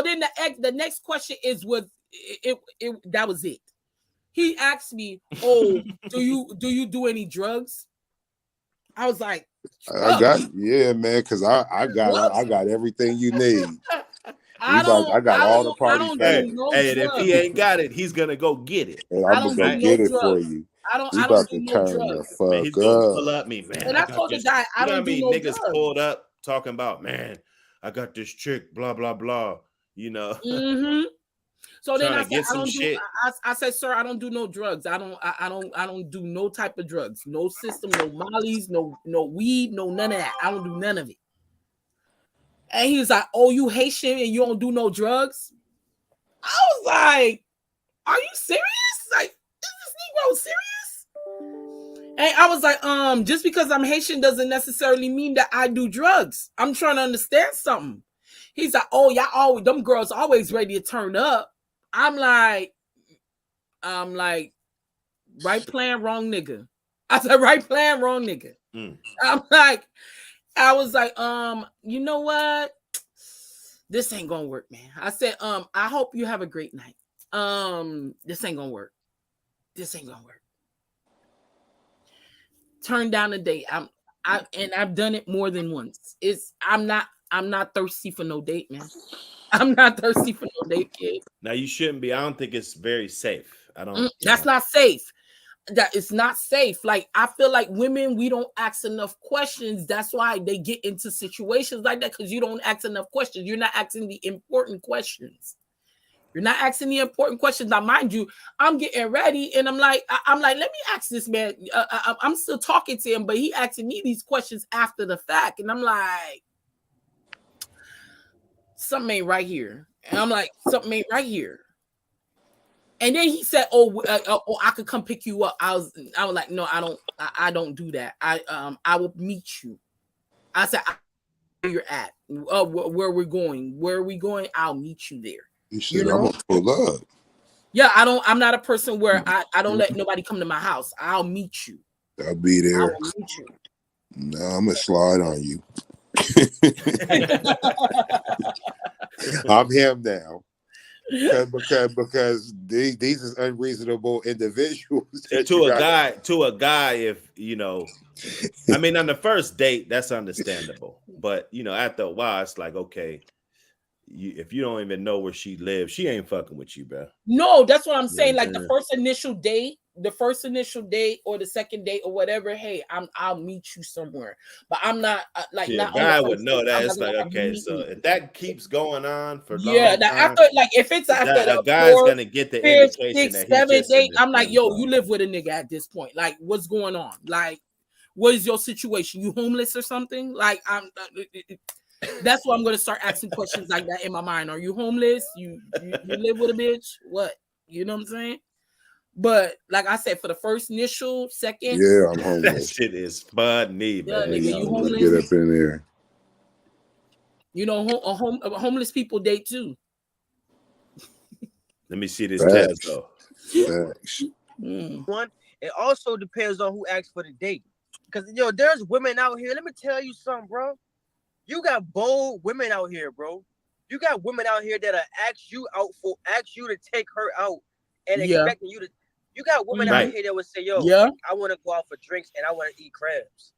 then the next question is that was it. He asked me, "Oh, do you do any drugs?" I was like, I got man, because I got everything you need. I got all the party and if he ain't got it, he's gonna go get it. And I'm gonna go get it for you. I don't do no turn drugs. the fuck Man, he's gonna up. pull up me, man. And I told the guy, I don't do no niggas drugs. pulled up talking about, man, I got this chick, blah blah blah. Mm-hmm. So then I said, I said, sir, I don't do no drugs. I don't do no type of drugs. No system, no mollies, no weed, no none of that. I don't do none of it. And he was like, "Oh, you Haitian and you don't do no drugs?" I was like, "Are you serious? Like, is this Negro serious?" And I was like, just because I'm Haitian doesn't necessarily mean that I do drugs. I'm trying to understand something. He's like, "Oh, them girls always ready to turn up." I'm like, right plan, wrong nigga. I said, right plan, wrong nigga. I was like, you know what? This ain't gonna work, man. I said, I hope you have a great night. This ain't gonna work. This ain't gonna work. Turn down the date. I've done it more than once. I'm not thirsty for no date, man. I'm not thirsty for no date, kid. Now you shouldn't be. I don't think it's very safe. I don't. That's not safe. That it's not safe. Like, I feel like women, we don't ask enough questions. That's why they get into situations like that, because you don't ask enough questions. You're not asking the important questions. You're not asking the important questions. Now, mind you, I'm getting ready, and I'm like, let me ask this man. I'm still talking to him, but he asking me these questions after the fact, and I'm like, something ain't right here. And I'm like, something ain't right here. And then he said, "Oh, I could come pick you up." I was like, "No, I don't do that. I will meet you." I said, "Where you're at? Where we're going? Where are we going? I'll meet you there." You said, I'm gonna pull up. Yeah, I'm not a person where I don't let nobody come to my house. I'll meet you. I'll be there. I will meet you. No, I'm gonna slide on you. I'm him now. Because these is unreasonable individuals. To a guy, if you know, I mean, on the first date, that's understandable. But you know, after a while, it's like, okay, if you don't even know where she lives, she ain't fucking with you, bro. No, that's what I'm saying. Yeah, like the first initial date or the second date or whatever. Hey, I'll meet you somewhere. But I'm not like not. Guy would know that. It's like, okay, so if that keeps going on for long time, after like if it's after a guy's gonna get the indication that he's just 7th date, I'm like, yo, you live with a nigga at this point. Like, what's going on? Like, what is your situation? You homeless or something? Like, that's why I'm gonna start asking questions like that in my mind. Are you homeless? You live with a bitch? What? You know what I'm saying? But like I said, for the first initial, second, yeah, I'm homeless. That shit is funny, Yeah, man. nigga, you homeless? Get up in there. You know, homeless people date too. Let me see this Facts. Tazzo. Facts. One, it also depends on who asks for the date. Because there's women out here. Let me tell you something, bro. You got bold women out here, bro. You got women out here that ask you to take her out and expecting you to. You got women out here that would say, "Yo, I want to go out for drinks and I want to eat crabs."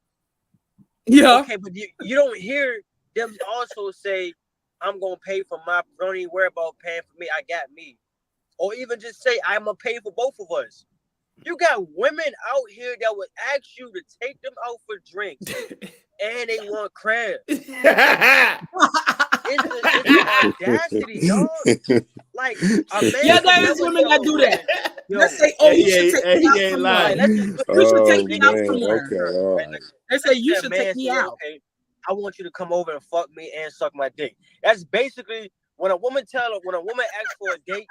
Yeah. Okay, but you don't hear them also say, "I'm gonna pay for my. Don't even worry about paying for me. I got me," or even just say, "I'm gonna pay for both of us." You got women out here that would ask you to take them out for drinks, and they want crabs. It's audacity, dog. Like, a man there is women that do that. Let's say, "Oh, you should take me out somewhere." You should take me out somewhere. Okay, all right. They say you should take me out. Okay, I want you to come over and fuck me and suck my dick. That's basically when a woman asks for a date.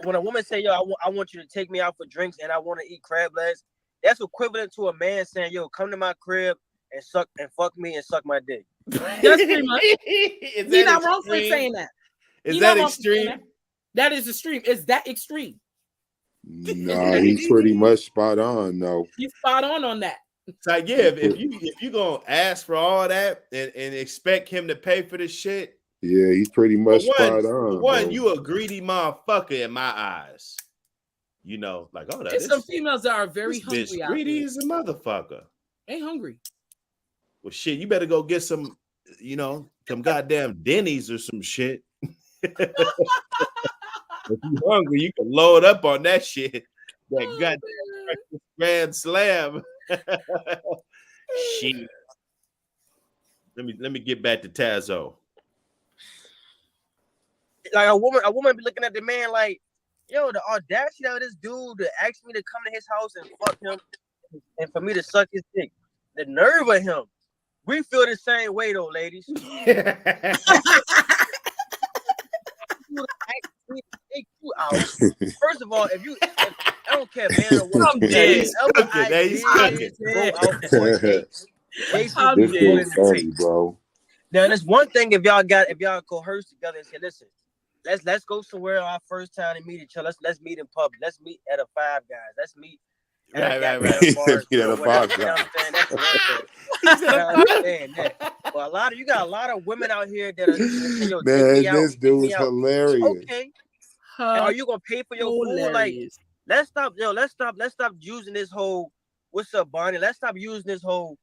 When a woman say, "Yo, I want you to take me out for drinks and I want to eat crab legs," that's equivalent to a man saying, "Yo, come to my crib and fuck me and suck my dick." That's pretty much. He's not wrong for saying that. Is that extreme? That is extreme. Is that extreme? Nah, he's pretty much spot on, though. He's spot on that. So yeah, if you gonna ask for all that and expect him to pay for this shit. Yeah, he's pretty much spot on. One, you a greedy motherfucker in my eyes. You know, like, oh, there's some females that are very hungry. Bitch greedy as a motherfucker. They hungry. Well, shit, you better go get some, some goddamn Denny's or some shit. If you hungry, you can load up on that shit. That goddamn Grand Slam. Shit. Let me get back to Tazzo. Like a woman be looking at the man like, yo, the audacity of this dude to ask me to come to his house and fuck him and for me to suck his dick. The nerve of him. We feel the same way though, ladies. Take you out. First of all, if I don't care, man or woman, he's cooking. Go out for a date. Bro. Now, there's one thing if y'all coerce together and say, listen, let's go somewhere our first time to meet each other. Let's meet in public. Let's meet at a Five Guys. Let's meet at a Five Guys. I understand that. But you got a lot of women out here that are man, this dude is hilarious. Okay. Are you gonna pay for your food? Like, let's stop using this whole what's up, Barney? Let's stop using this whole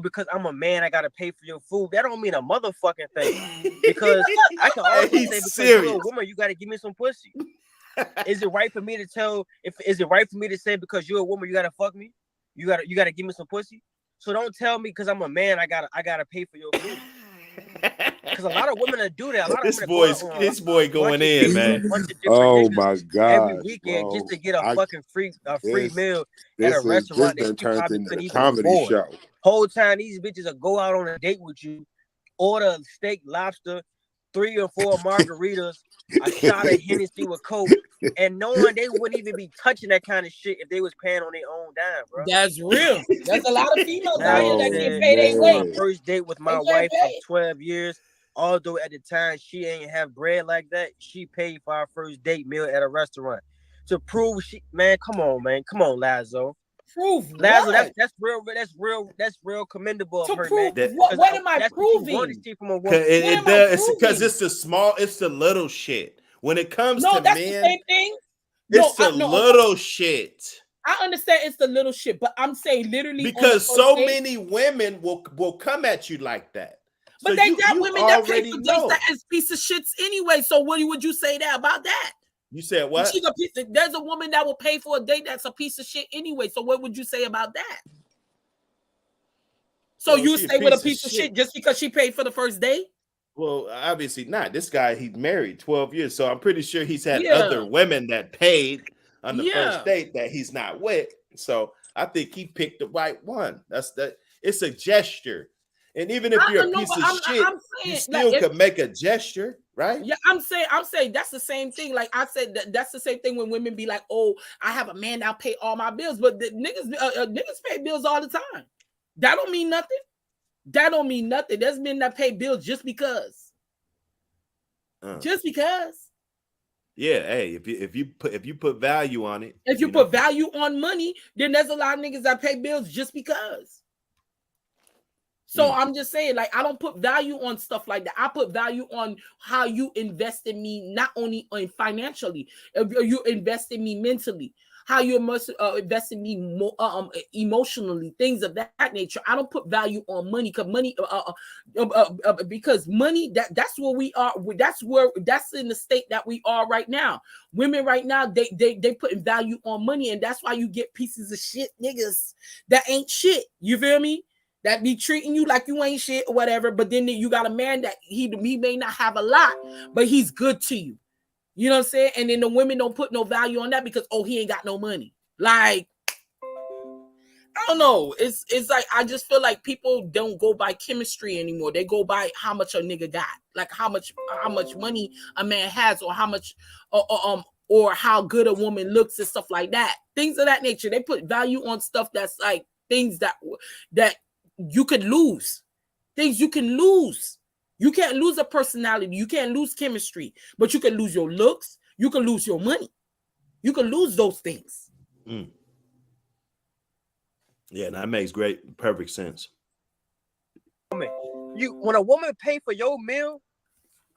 because I'm a man, I gotta pay for your food. That don't mean a motherfucking thing. Because I can also say because you're a woman, you gotta give me some pussy. Is it right for me to say because you're a woman, you gotta fuck me? You gotta give me some pussy? So don't tell me because I'm a man, I gotta pay for your food. Because a lot of women that do that. A lot of this boy going in, man. Oh my god! Every weekend just to get a fucking free meal at a restaurant. This turned into a comedy show. Whole time these bitches will go out on a date with you, order steak, lobster, 3 or 4 margaritas, a shot of Hennessy with Coke, and knowing they wouldn't even be touching that kind of shit if they was paying on their own dime, bro. That's real. There's a lot of females Now out here you that said, can pay their on way. my first date with my They can't wife of pay. 12 years, although at the time she ain't have bread like that, she paid for our first date meal at a restaurant. To prove man, come on, Lazo. Prove Lazo, what? that's real commendable To of her, prove man. what am I That's what you want to proving? see from a Cause woman. it does because it's the small, it's the little shit. When it comes No, to that's the men, same thing. No, it's the little shit. I understand it's the little shit, but I'm saying literally Because so many women will come at you like that. But So they got women that pay for dates that is piece of shits anyway. So what would you say about that? You said what? There's a woman that will pay for a date that's a piece of shit anyway. So what would you say about that? So you stay with a piece of shit just because she paid for the first date? Well, obviously not. This guy, he's married 12 years, so I'm pretty sure he's had other women that paid on the first date that he's not with. So I think he picked the right one. It's a gesture. And even if you're a piece of shit, you still could make a gesture, right? Yeah, I'm saying that's the same thing. Like I said, that's the same thing when women be like, "Oh, I have a man that'll pay all my bills," but the niggas pay bills all the time. That don't mean nothing. That don't mean nothing. There's men that pay bills just because. Just because. Yeah, hey, if you put value on it, if you put value on money, then there's a lot of niggas that pay bills just because. So I'm just saying, like, I don't put value on stuff like that. I put value on how you invest in me, not only financially, you invest in me mentally, how you invest in me more, emotionally, things of that nature. I don't put value on money because money, that's where we are. That's in the state that we are right now. Women right now, they putting value on money, and that's why you get pieces of shit niggas that ain't shit. You feel me? That be treating you like you ain't shit or whatever, but then you got a man that he may not have a lot, but he's good to you. You know what I'm saying? And then the women don't put no value on that because, oh, he ain't got no money. Like, I don't know. It's like I just feel like people don't go by chemistry anymore. They go by how much a nigga got, like how much money a man has, or how much or how good a woman looks and stuff like that. Things of that nature. They put value on stuff that's like things that you could lose. Things you can lose. You can't lose a personality. You can't lose chemistry, but you can lose your looks. You can lose your money. You can lose those things. Yeah, that makes perfect sense. When a woman pay for your meal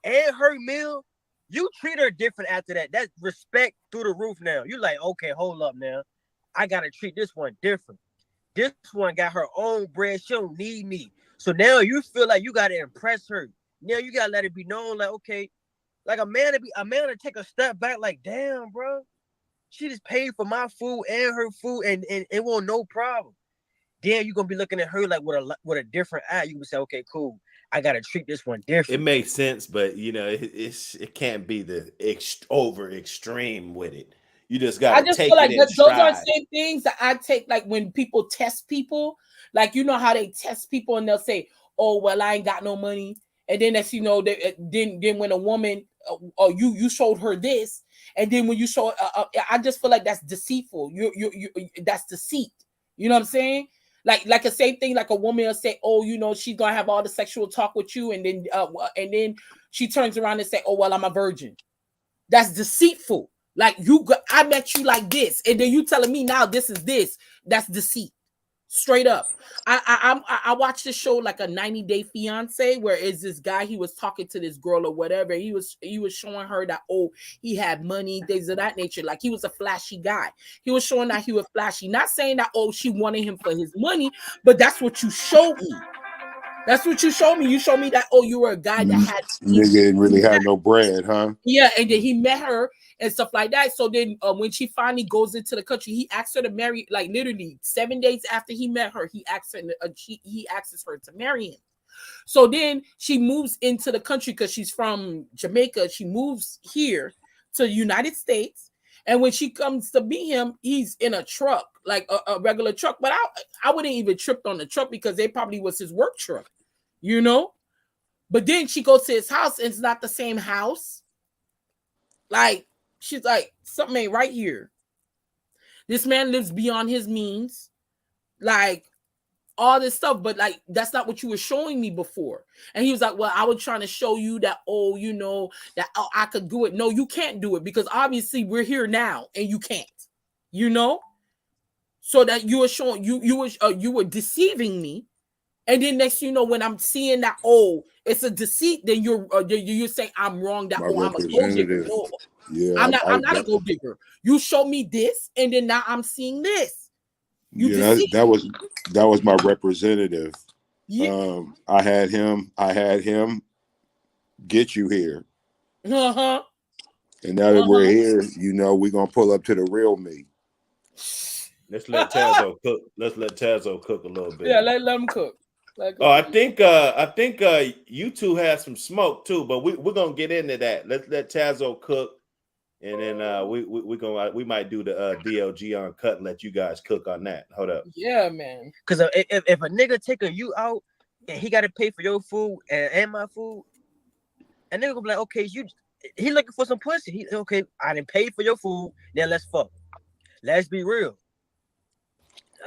and her meal, you treat her different after that. That's respect through the roof now. You like, okay, hold up now. I gotta treat this one different. This one got her own bread. She don't need me. So now you feel like you gotta impress her. Now you gotta let it be known, like, okay, like a man to take a step back, like, damn, bro, she just paid for my food and her food, and it won't no problem. Then you're gonna be looking at her like with a different eye. You can say, okay, cool, I gotta treat this one different. It makes sense, but it can't be the over extreme with it. You just got to take it in stride. Those are the same things that I take, like when people test people, like, you know how they test people and they'll say, oh, well, I ain't got no money. And then as you know, then when a woman, or you showed her this, and then when you show, I just feel like that's deceitful. You that's deceit. You know what I'm saying? Like a same thing, like a woman will say, oh, you know, she's gonna have all the sexual talk with you, and then she turns around and say, oh, well, I'm a virgin. That's deceitful. Like I met you like this, and then you telling me now this is this. That's deceit, straight up. I watched this show like a 90-Day Fiance, where is this guy, he was talking to this girl or whatever. He was showing her that, oh, he had money, things of that nature. Like he was a flashy guy. He was showing that he was flashy. Not saying that, oh, she wanted him for his money, but that's what you showed me. That's what you showed me. You showed me that, oh, you were a guy that had nigga didn't really have no bread, huh? Yeah, and then he met her and stuff like that. So then when she finally goes into the country, he asked her to marry, like literally 7 days after he met her, he asks her to marry him. So then she moves into the country because she's from Jamaica. She moves here to the United States. And when she comes to meet him, he's in a truck, like a regular truck. But I wouldn't even trip on the truck because they probably was his work truck, you know? But then she goes to his house and it's not the same house. Like, she's like, something ain't right here. This man lives beyond his means. Like, all this stuff, but like, that's not what you were showing me before. And he was like, well, I was trying to show you that, oh, you know, that I could do it. No, you can't do it because obviously we're here now and you can't, you know? So that you were showing, you were deceiving me. And then next, you know, when I'm seeing that, oh, it's a deceit, then you're saying I'm wrong. That My I'm a gold digger. representative. No, Yeah, I'm not a gold digger. You show me this, and then now I'm seeing this. That was my representative. Yeah. I had him get you here. Uh-huh. And now that we're here, you know, we're gonna pull up to the real me. Let's let Tazzo cook. Let's let Tazzo cook a little bit. Yeah, let him cook. Oh, I think you two have some smoke too, but we're gonna get into that. Let's let Tazzo cook, and then we might do the DLG on cut and let you guys cook on that. Hold up. Yeah, man. Because if a nigga taking you out and he got to pay for your food and my food, a nigga gonna be like, okay, he looking for some pussy. He okay, I didn't pay for your food. Now let's fuck. Let's be real.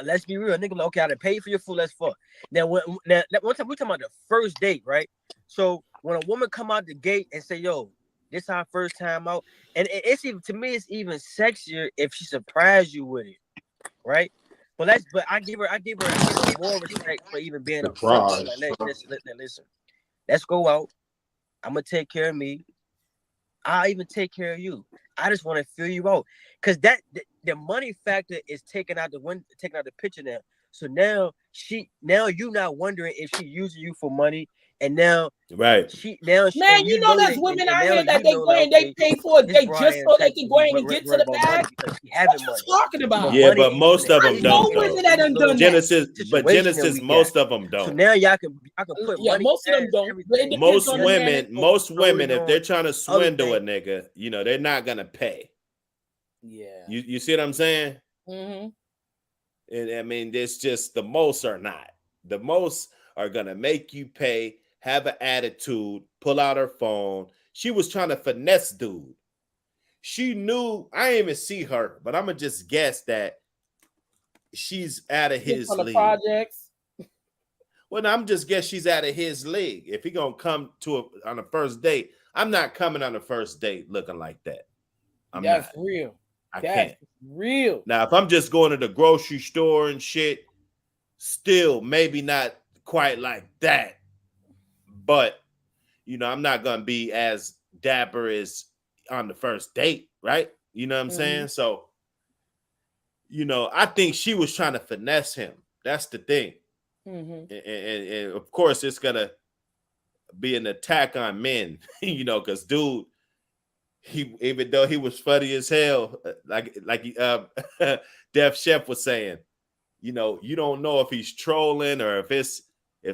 Let's be real. Nigga, like, okay, I done paid for your food. Let's fuck. Now, one time we talking about the first date, right? So when a woman come out the gate and say, "Yo, this our first time out," and it's even, to me, it's even sexier if she surprised you with it, right? But I give her more respect for even being Surprise. Like, listen, let's go out. I'm gonna take care of me. I'll even take care of you. I just want to feel you out, because the money factor is taken out the picture now. So now you not wondering if she using you for money, and now Right. Man, you know there's women out here that they go and they pay for a date just so they can go in and get to the bag. What you talking about? Yeah, but most of them don't. Women that done done Genesis, most of them don't. So now y'all can put money. Most of them don't. Most women, if they're trying to swindle a nigga, you know, they're not gonna pay. Yeah. You see what I'm saying? Mm-hmm. And I mean, it's just the most are not. The most are gonna make you pay, have an attitude, pull out her phone. She was trying to finesse dude. She knew, I didn't even see her, but I'm gonna just guess that she's out of his league. Projects. Well, I'm just guess she's out of his league. If he gonna come on a first date, I'm not coming on a first date looking like that. That's real. I can't. Real. Now, if I'm just going to the grocery store and shit, still maybe not quite like that. But, you know, I'm not going to be as dapper as on the first date, right? You know what I'm saying? So, you know, I think she was trying to finesse him. That's the thing. And of course, it's going to be an attack on men, you know, because dude, even though he was funny as hell, like Def Chef was saying, you know, you don't know if he's trolling or if this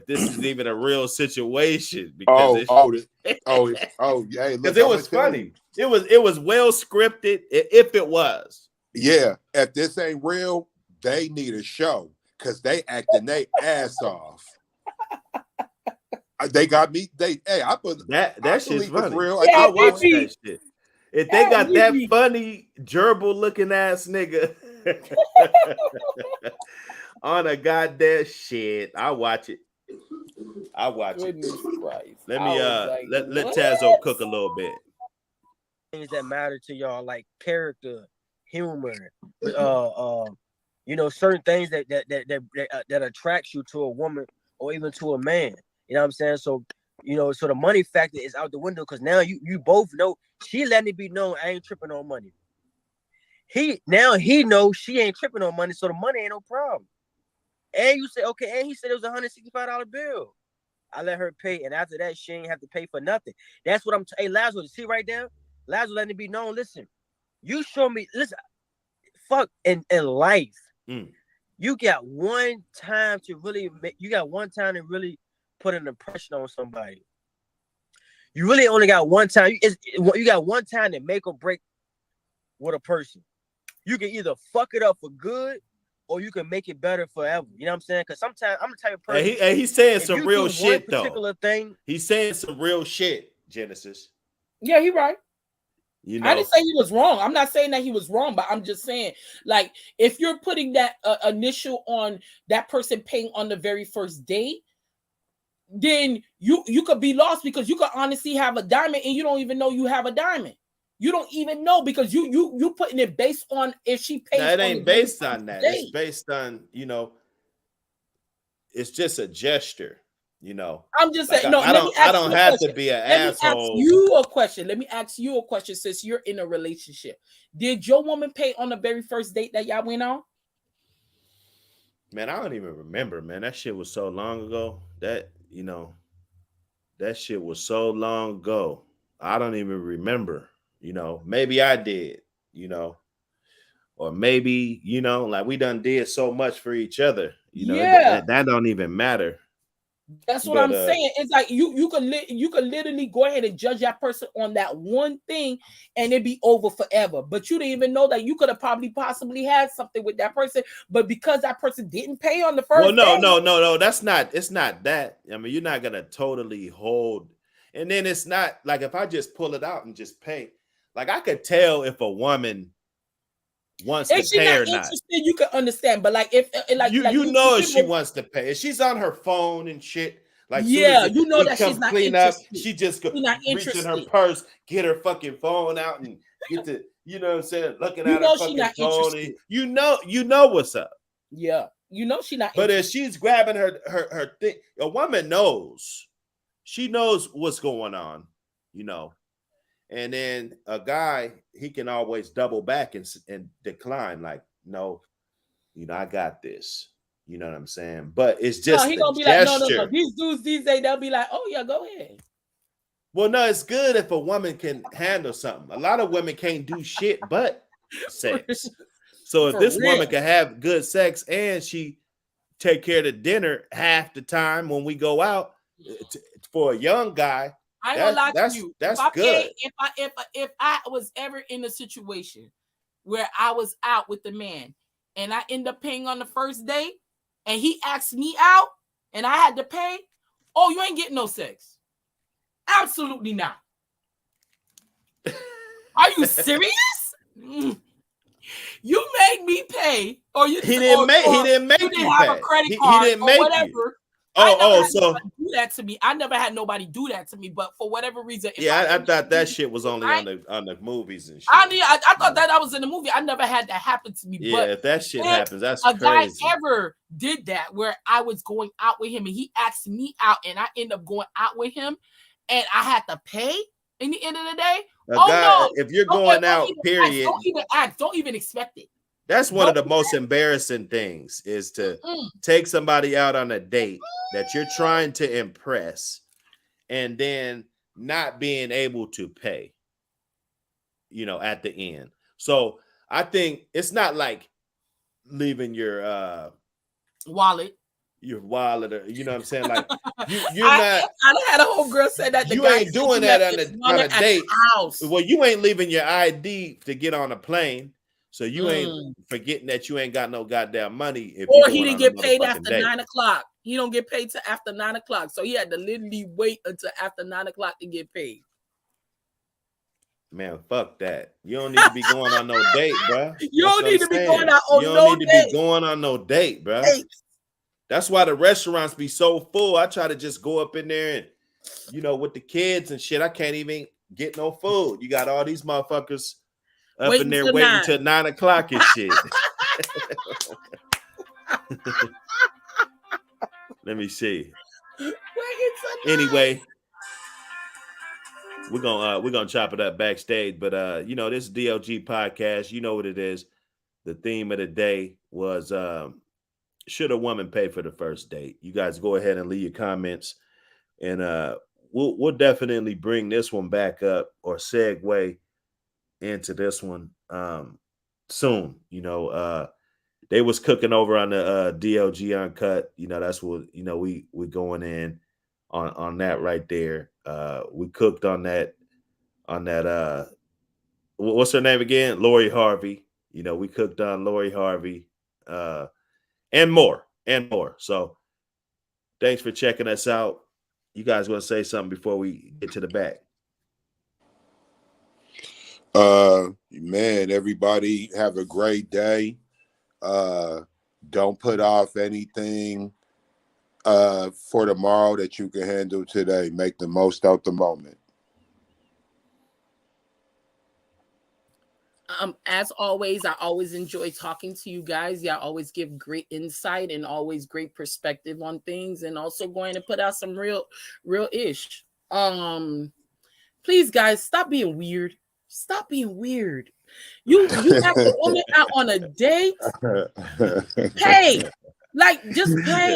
is even a real situation, because because it was funny. It was well scripted. If it was, yeah. If this ain't real, they need a show because they acting their ass off. They got me. I put that shit's funny. Real. I watch that shit. If they got that funny gerbil looking ass nigga on a goddamn shit, I watch it. Goodness Christ. Let me let Tazzo cook a little bit. Things that matter to y'all, like character, humor, you know, certain things that attracts you to a woman or even to a man. You know what I'm saying? So, you know, so the money factor is out the window, because now you both know she letting it be known I ain't tripping on money. He knows she ain't tripping on money, so the money ain't no problem. And you say, okay, and he said it was $165 bill. I let her pay, and after that, she ain't have to pay for nothing. That's what I'm hey, Lazarus, see right there? Lazarus letting it be known. Listen, you show me, listen, fuck in life. You got one time to really put an impression on somebody. You really only got one time. You got one time to make or break with a person. You can either fuck it up for good or you can make it better forever. You know what I'm saying? Because sometimes I'm the type of person. He's saying if some you real do shit one particular though. thing, He's saying some real shit, Genesis. Yeah, he right. You I know, didn't say he was wrong. I'm not saying that he was wrong, but I'm just saying, like, if you're putting that initial on that person paying on the very first date, then you could be lost because you could honestly have a diamond and you don't even know you have a diamond. You don't even know because you putting it based on if she pays. no, it ain't based on that. It's based on, you know, it's just a gesture. You know, I'm just like saying. No, I don't have to be an asshole. Let me ask you a question. Let me ask you a question. Since you're in a relationship, did your woman pay on the very first date that y'all went on? Man, I don't even remember, man. That shit was so long ago. That, you know, that shit was so long ago. I don't even remember. You know, maybe I did, you know, or maybe, you know, like we done did so much for each other. You know, Yeah. that don't even matter. That's what But, I'm saying. It's like you could literally go ahead and judge that person on that one thing and it'd be over forever. But you didn't even know that you could have possibly had something with that person. But because that person didn't pay on the first well, day, no. That's not. It's not that. I mean, you're not gonna totally hold. And then it's not like if I just pull it out and just pay. Like I could tell if a woman wants to if she's pay not or not. interested, you can understand. But like if You know if she wants to pay. If she's on her phone and shit, like soon as you know we that come she's not clean interested. up, she just go She's not reach in her interested. purse, get her fucking phone out, and get to, you know what I'm saying, looking You at know her she fucking not phone. interested. And you know what's up. Yeah, you know she not. But interested. if she's grabbing her thing, a woman knows. She knows what's going on, you know. And then a guy, he can always double back and decline, like, no, you know, I got this. You know what I'm saying? But it's just he the gonna be gesture. like, no. These dudes these days they'll be like, oh yeah, go ahead. Well, no, it's good if a woman can handle something. A lot of women can't do shit but sex. So if this woman can have good sex and she take care of the dinner half the time when we go out, for a young guy, I ain't gonna lie to you. That's if good. If I was ever in a situation where I was out with the man and I end up paying on the first date and he asked me out and I had to pay, oh, you ain't getting no sex. Absolutely not. Are you serious? You made me pay, or you He didn't make you didn't have pay. a credit He card didn't or make whatever. you. So do that to me. I never had nobody do that to me, but for whatever reason, I thought that shit was only on the movies and shit. I thought that was in the movie. I never had that happen to me. Yeah, but if that shit happens, that's a crazy. guy ever did that where I was going out with him and he asked me out and I end up going out with him and I had to pay in the end of the day. No, if you're going out, period, don't even expect it. That's one of the most embarrassing things is to take somebody out on a date that you're trying to impress and then not being able to pay, you know, at the end. So I think it's not like leaving your wallet, or you know what I'm saying? Like you're not. I had a whole girl say that you ain't doing that on a date. Well, you ain't leaving your ID to get on a plane. So you ain't forgetting that you ain't got no goddamn money. Or he didn't get paid after 9 o'clock. He don't get paid till after 9 o'clock. So he had to literally wait until after 9 o'clock to get paid. Man, fuck that. You don't need to be going on no date, bro. You don't need to be going out on no date. You don't need to be going on no date, bro. That's why the restaurants be so full. I try to just go up in there and, you know, with the kids and shit, I can't even get no food. You got all these motherfuckers up in there waiting till 9 o'clock and shit. Let me see. Anyway, we're gonna chop it up backstage, but you know, this DLG podcast, you know what it is. The theme of the day was should a woman pay for the first date? You guys go ahead and leave your comments, and we'll definitely bring this one back up or segue into this one soon. You know, they was cooking over on the DLG Uncut. You know, that's what, you know, we going in on that right there. We cooked on that what's her name again? Lori Harvey. You know, we cooked on Lori Harvey. and more. So thanks for checking us out. You guys want to say something before we get to the back? Man, everybody have a great day. Don't put off anything for tomorrow that you can handle today. Make the most out the moment. As always, I always enjoy talking to you guys. Y'all always give great insight and always great perspective on things, and also going to put out some real ish. Please, guys, stop being weird. Stop being weird. You have a woman out on a date. Pay. Like, just pay.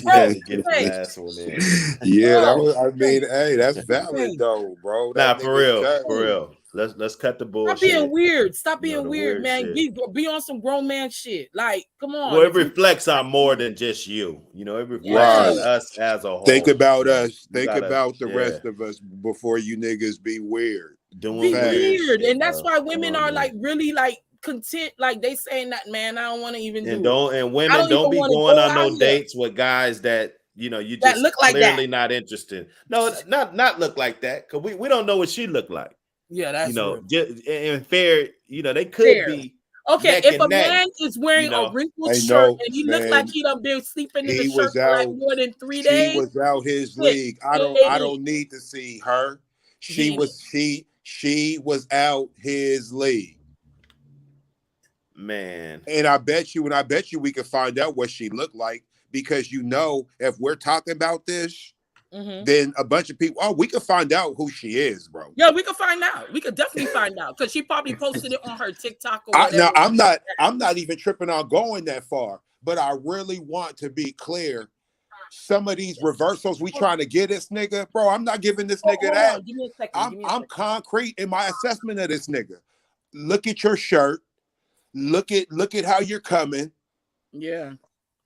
Bro, Get the last one in. Yeah, that Bro, was, I mean, hey, that's valid pay. though, bro. Nah, That for nigga cut. real. Let's cut the Stop bullshit. being weird. Stop You know, being the weird, weird man. shit. Be on some grown man shit. Like, come on. Well, it reflects on more than just you. You know, it reflects on Right. us as a whole. Think about So us. you Think gotta- about the yeah, rest of us before you niggas be weird. doing Be Facts. weird. shit, And that's bro. why Come women on, are man. like really like content. Like they saying that, man, I don't want to even And do it. women I don't don't even be wanna going go on no out here. dates with guys that you know you That just look like clearly that. not interested. No, not look like that, because we don't know what she looked like. Yeah, that's You know, real. just and fair. You know, they could Fair. be Okay, neck if a and neck. man is wearing You know, a wrinkled I shirt know, and he looks like man. he done been sleeping in the He shirt was for like out. more than 3 She days, was out his shit, league. I baby. don't need to see her. She He- was she was out his league. man. And I bet you we can find out what she looked like, because you know, if we're talking about this, Mhm. then a bunch of people, we can find out who she is, bro. Yeah, we could find out. We could definitely find out because she probably posted it on her TikTok or whatever. Now I'm not even tripping on going that far, but I really want to be clear. Some of these reversals we trying to get this nigga, bro. I'm not giving this nigga Hold that. on, give me a second. I'm concrete in my assessment of this nigga. Look at your shirt. Look at how you're coming. Yeah,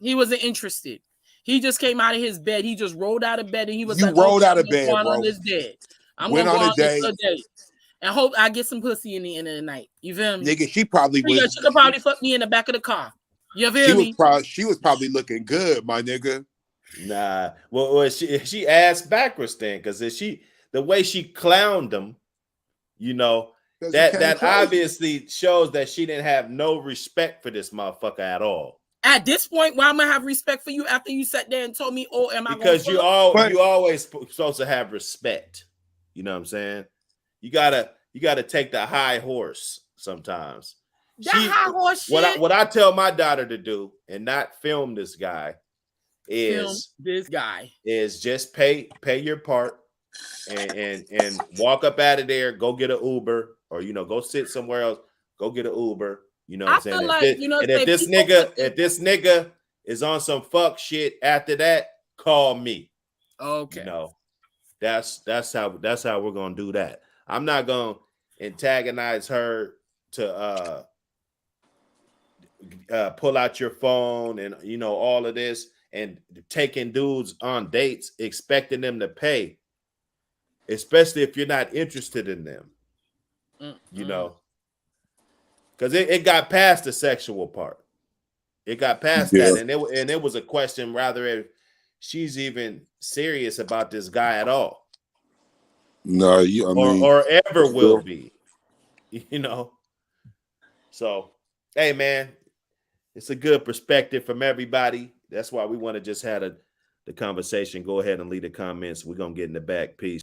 he wasn't interested. He just came out of his bed. He just rolled out of bed and he was You like, rolled out of I'm bed, going bro. on this date. I'm Went gonna go on a on this date. date and hope I get some pussy in the end of the night. You feel me? Nigga, she probably Yeah, was. she could probably fuck me in the back of the car. You feel me? She was probably looking good, my nigga. Nah. Well, she asked backwards then, because the way she clowned him, you know, that obviously shows that she didn't have no respect for this motherfucker at all. At this point, why am I have respect for you after you sat there and told me, oh, am I Because you fuck? always supposed to have respect. You know what I'm saying? You gotta take the high horse sometimes. High horse shit. What I tell my daughter to do and not film this guy is just pay your part and walk up out of there, go get an Uber, or go sit somewhere else, go get an Uber. You know what I'm saying? Feel like, if this nigga is on some fuck shit after that, call me. Okay. You know, that's how we're gonna do that. I'm not gonna antagonize her to pull out your phone and all of this and taking dudes on dates, expecting them to pay, especially if you're not interested in them. Because it got past the sexual part. It got past that, and it was a question rather if she's even serious about this guy at all. No, or ever will be. So, hey man, it's a good perspective from everybody. That's why we want to just have the conversation. Go ahead and leave the comments. We're gonna get in the back. Peace.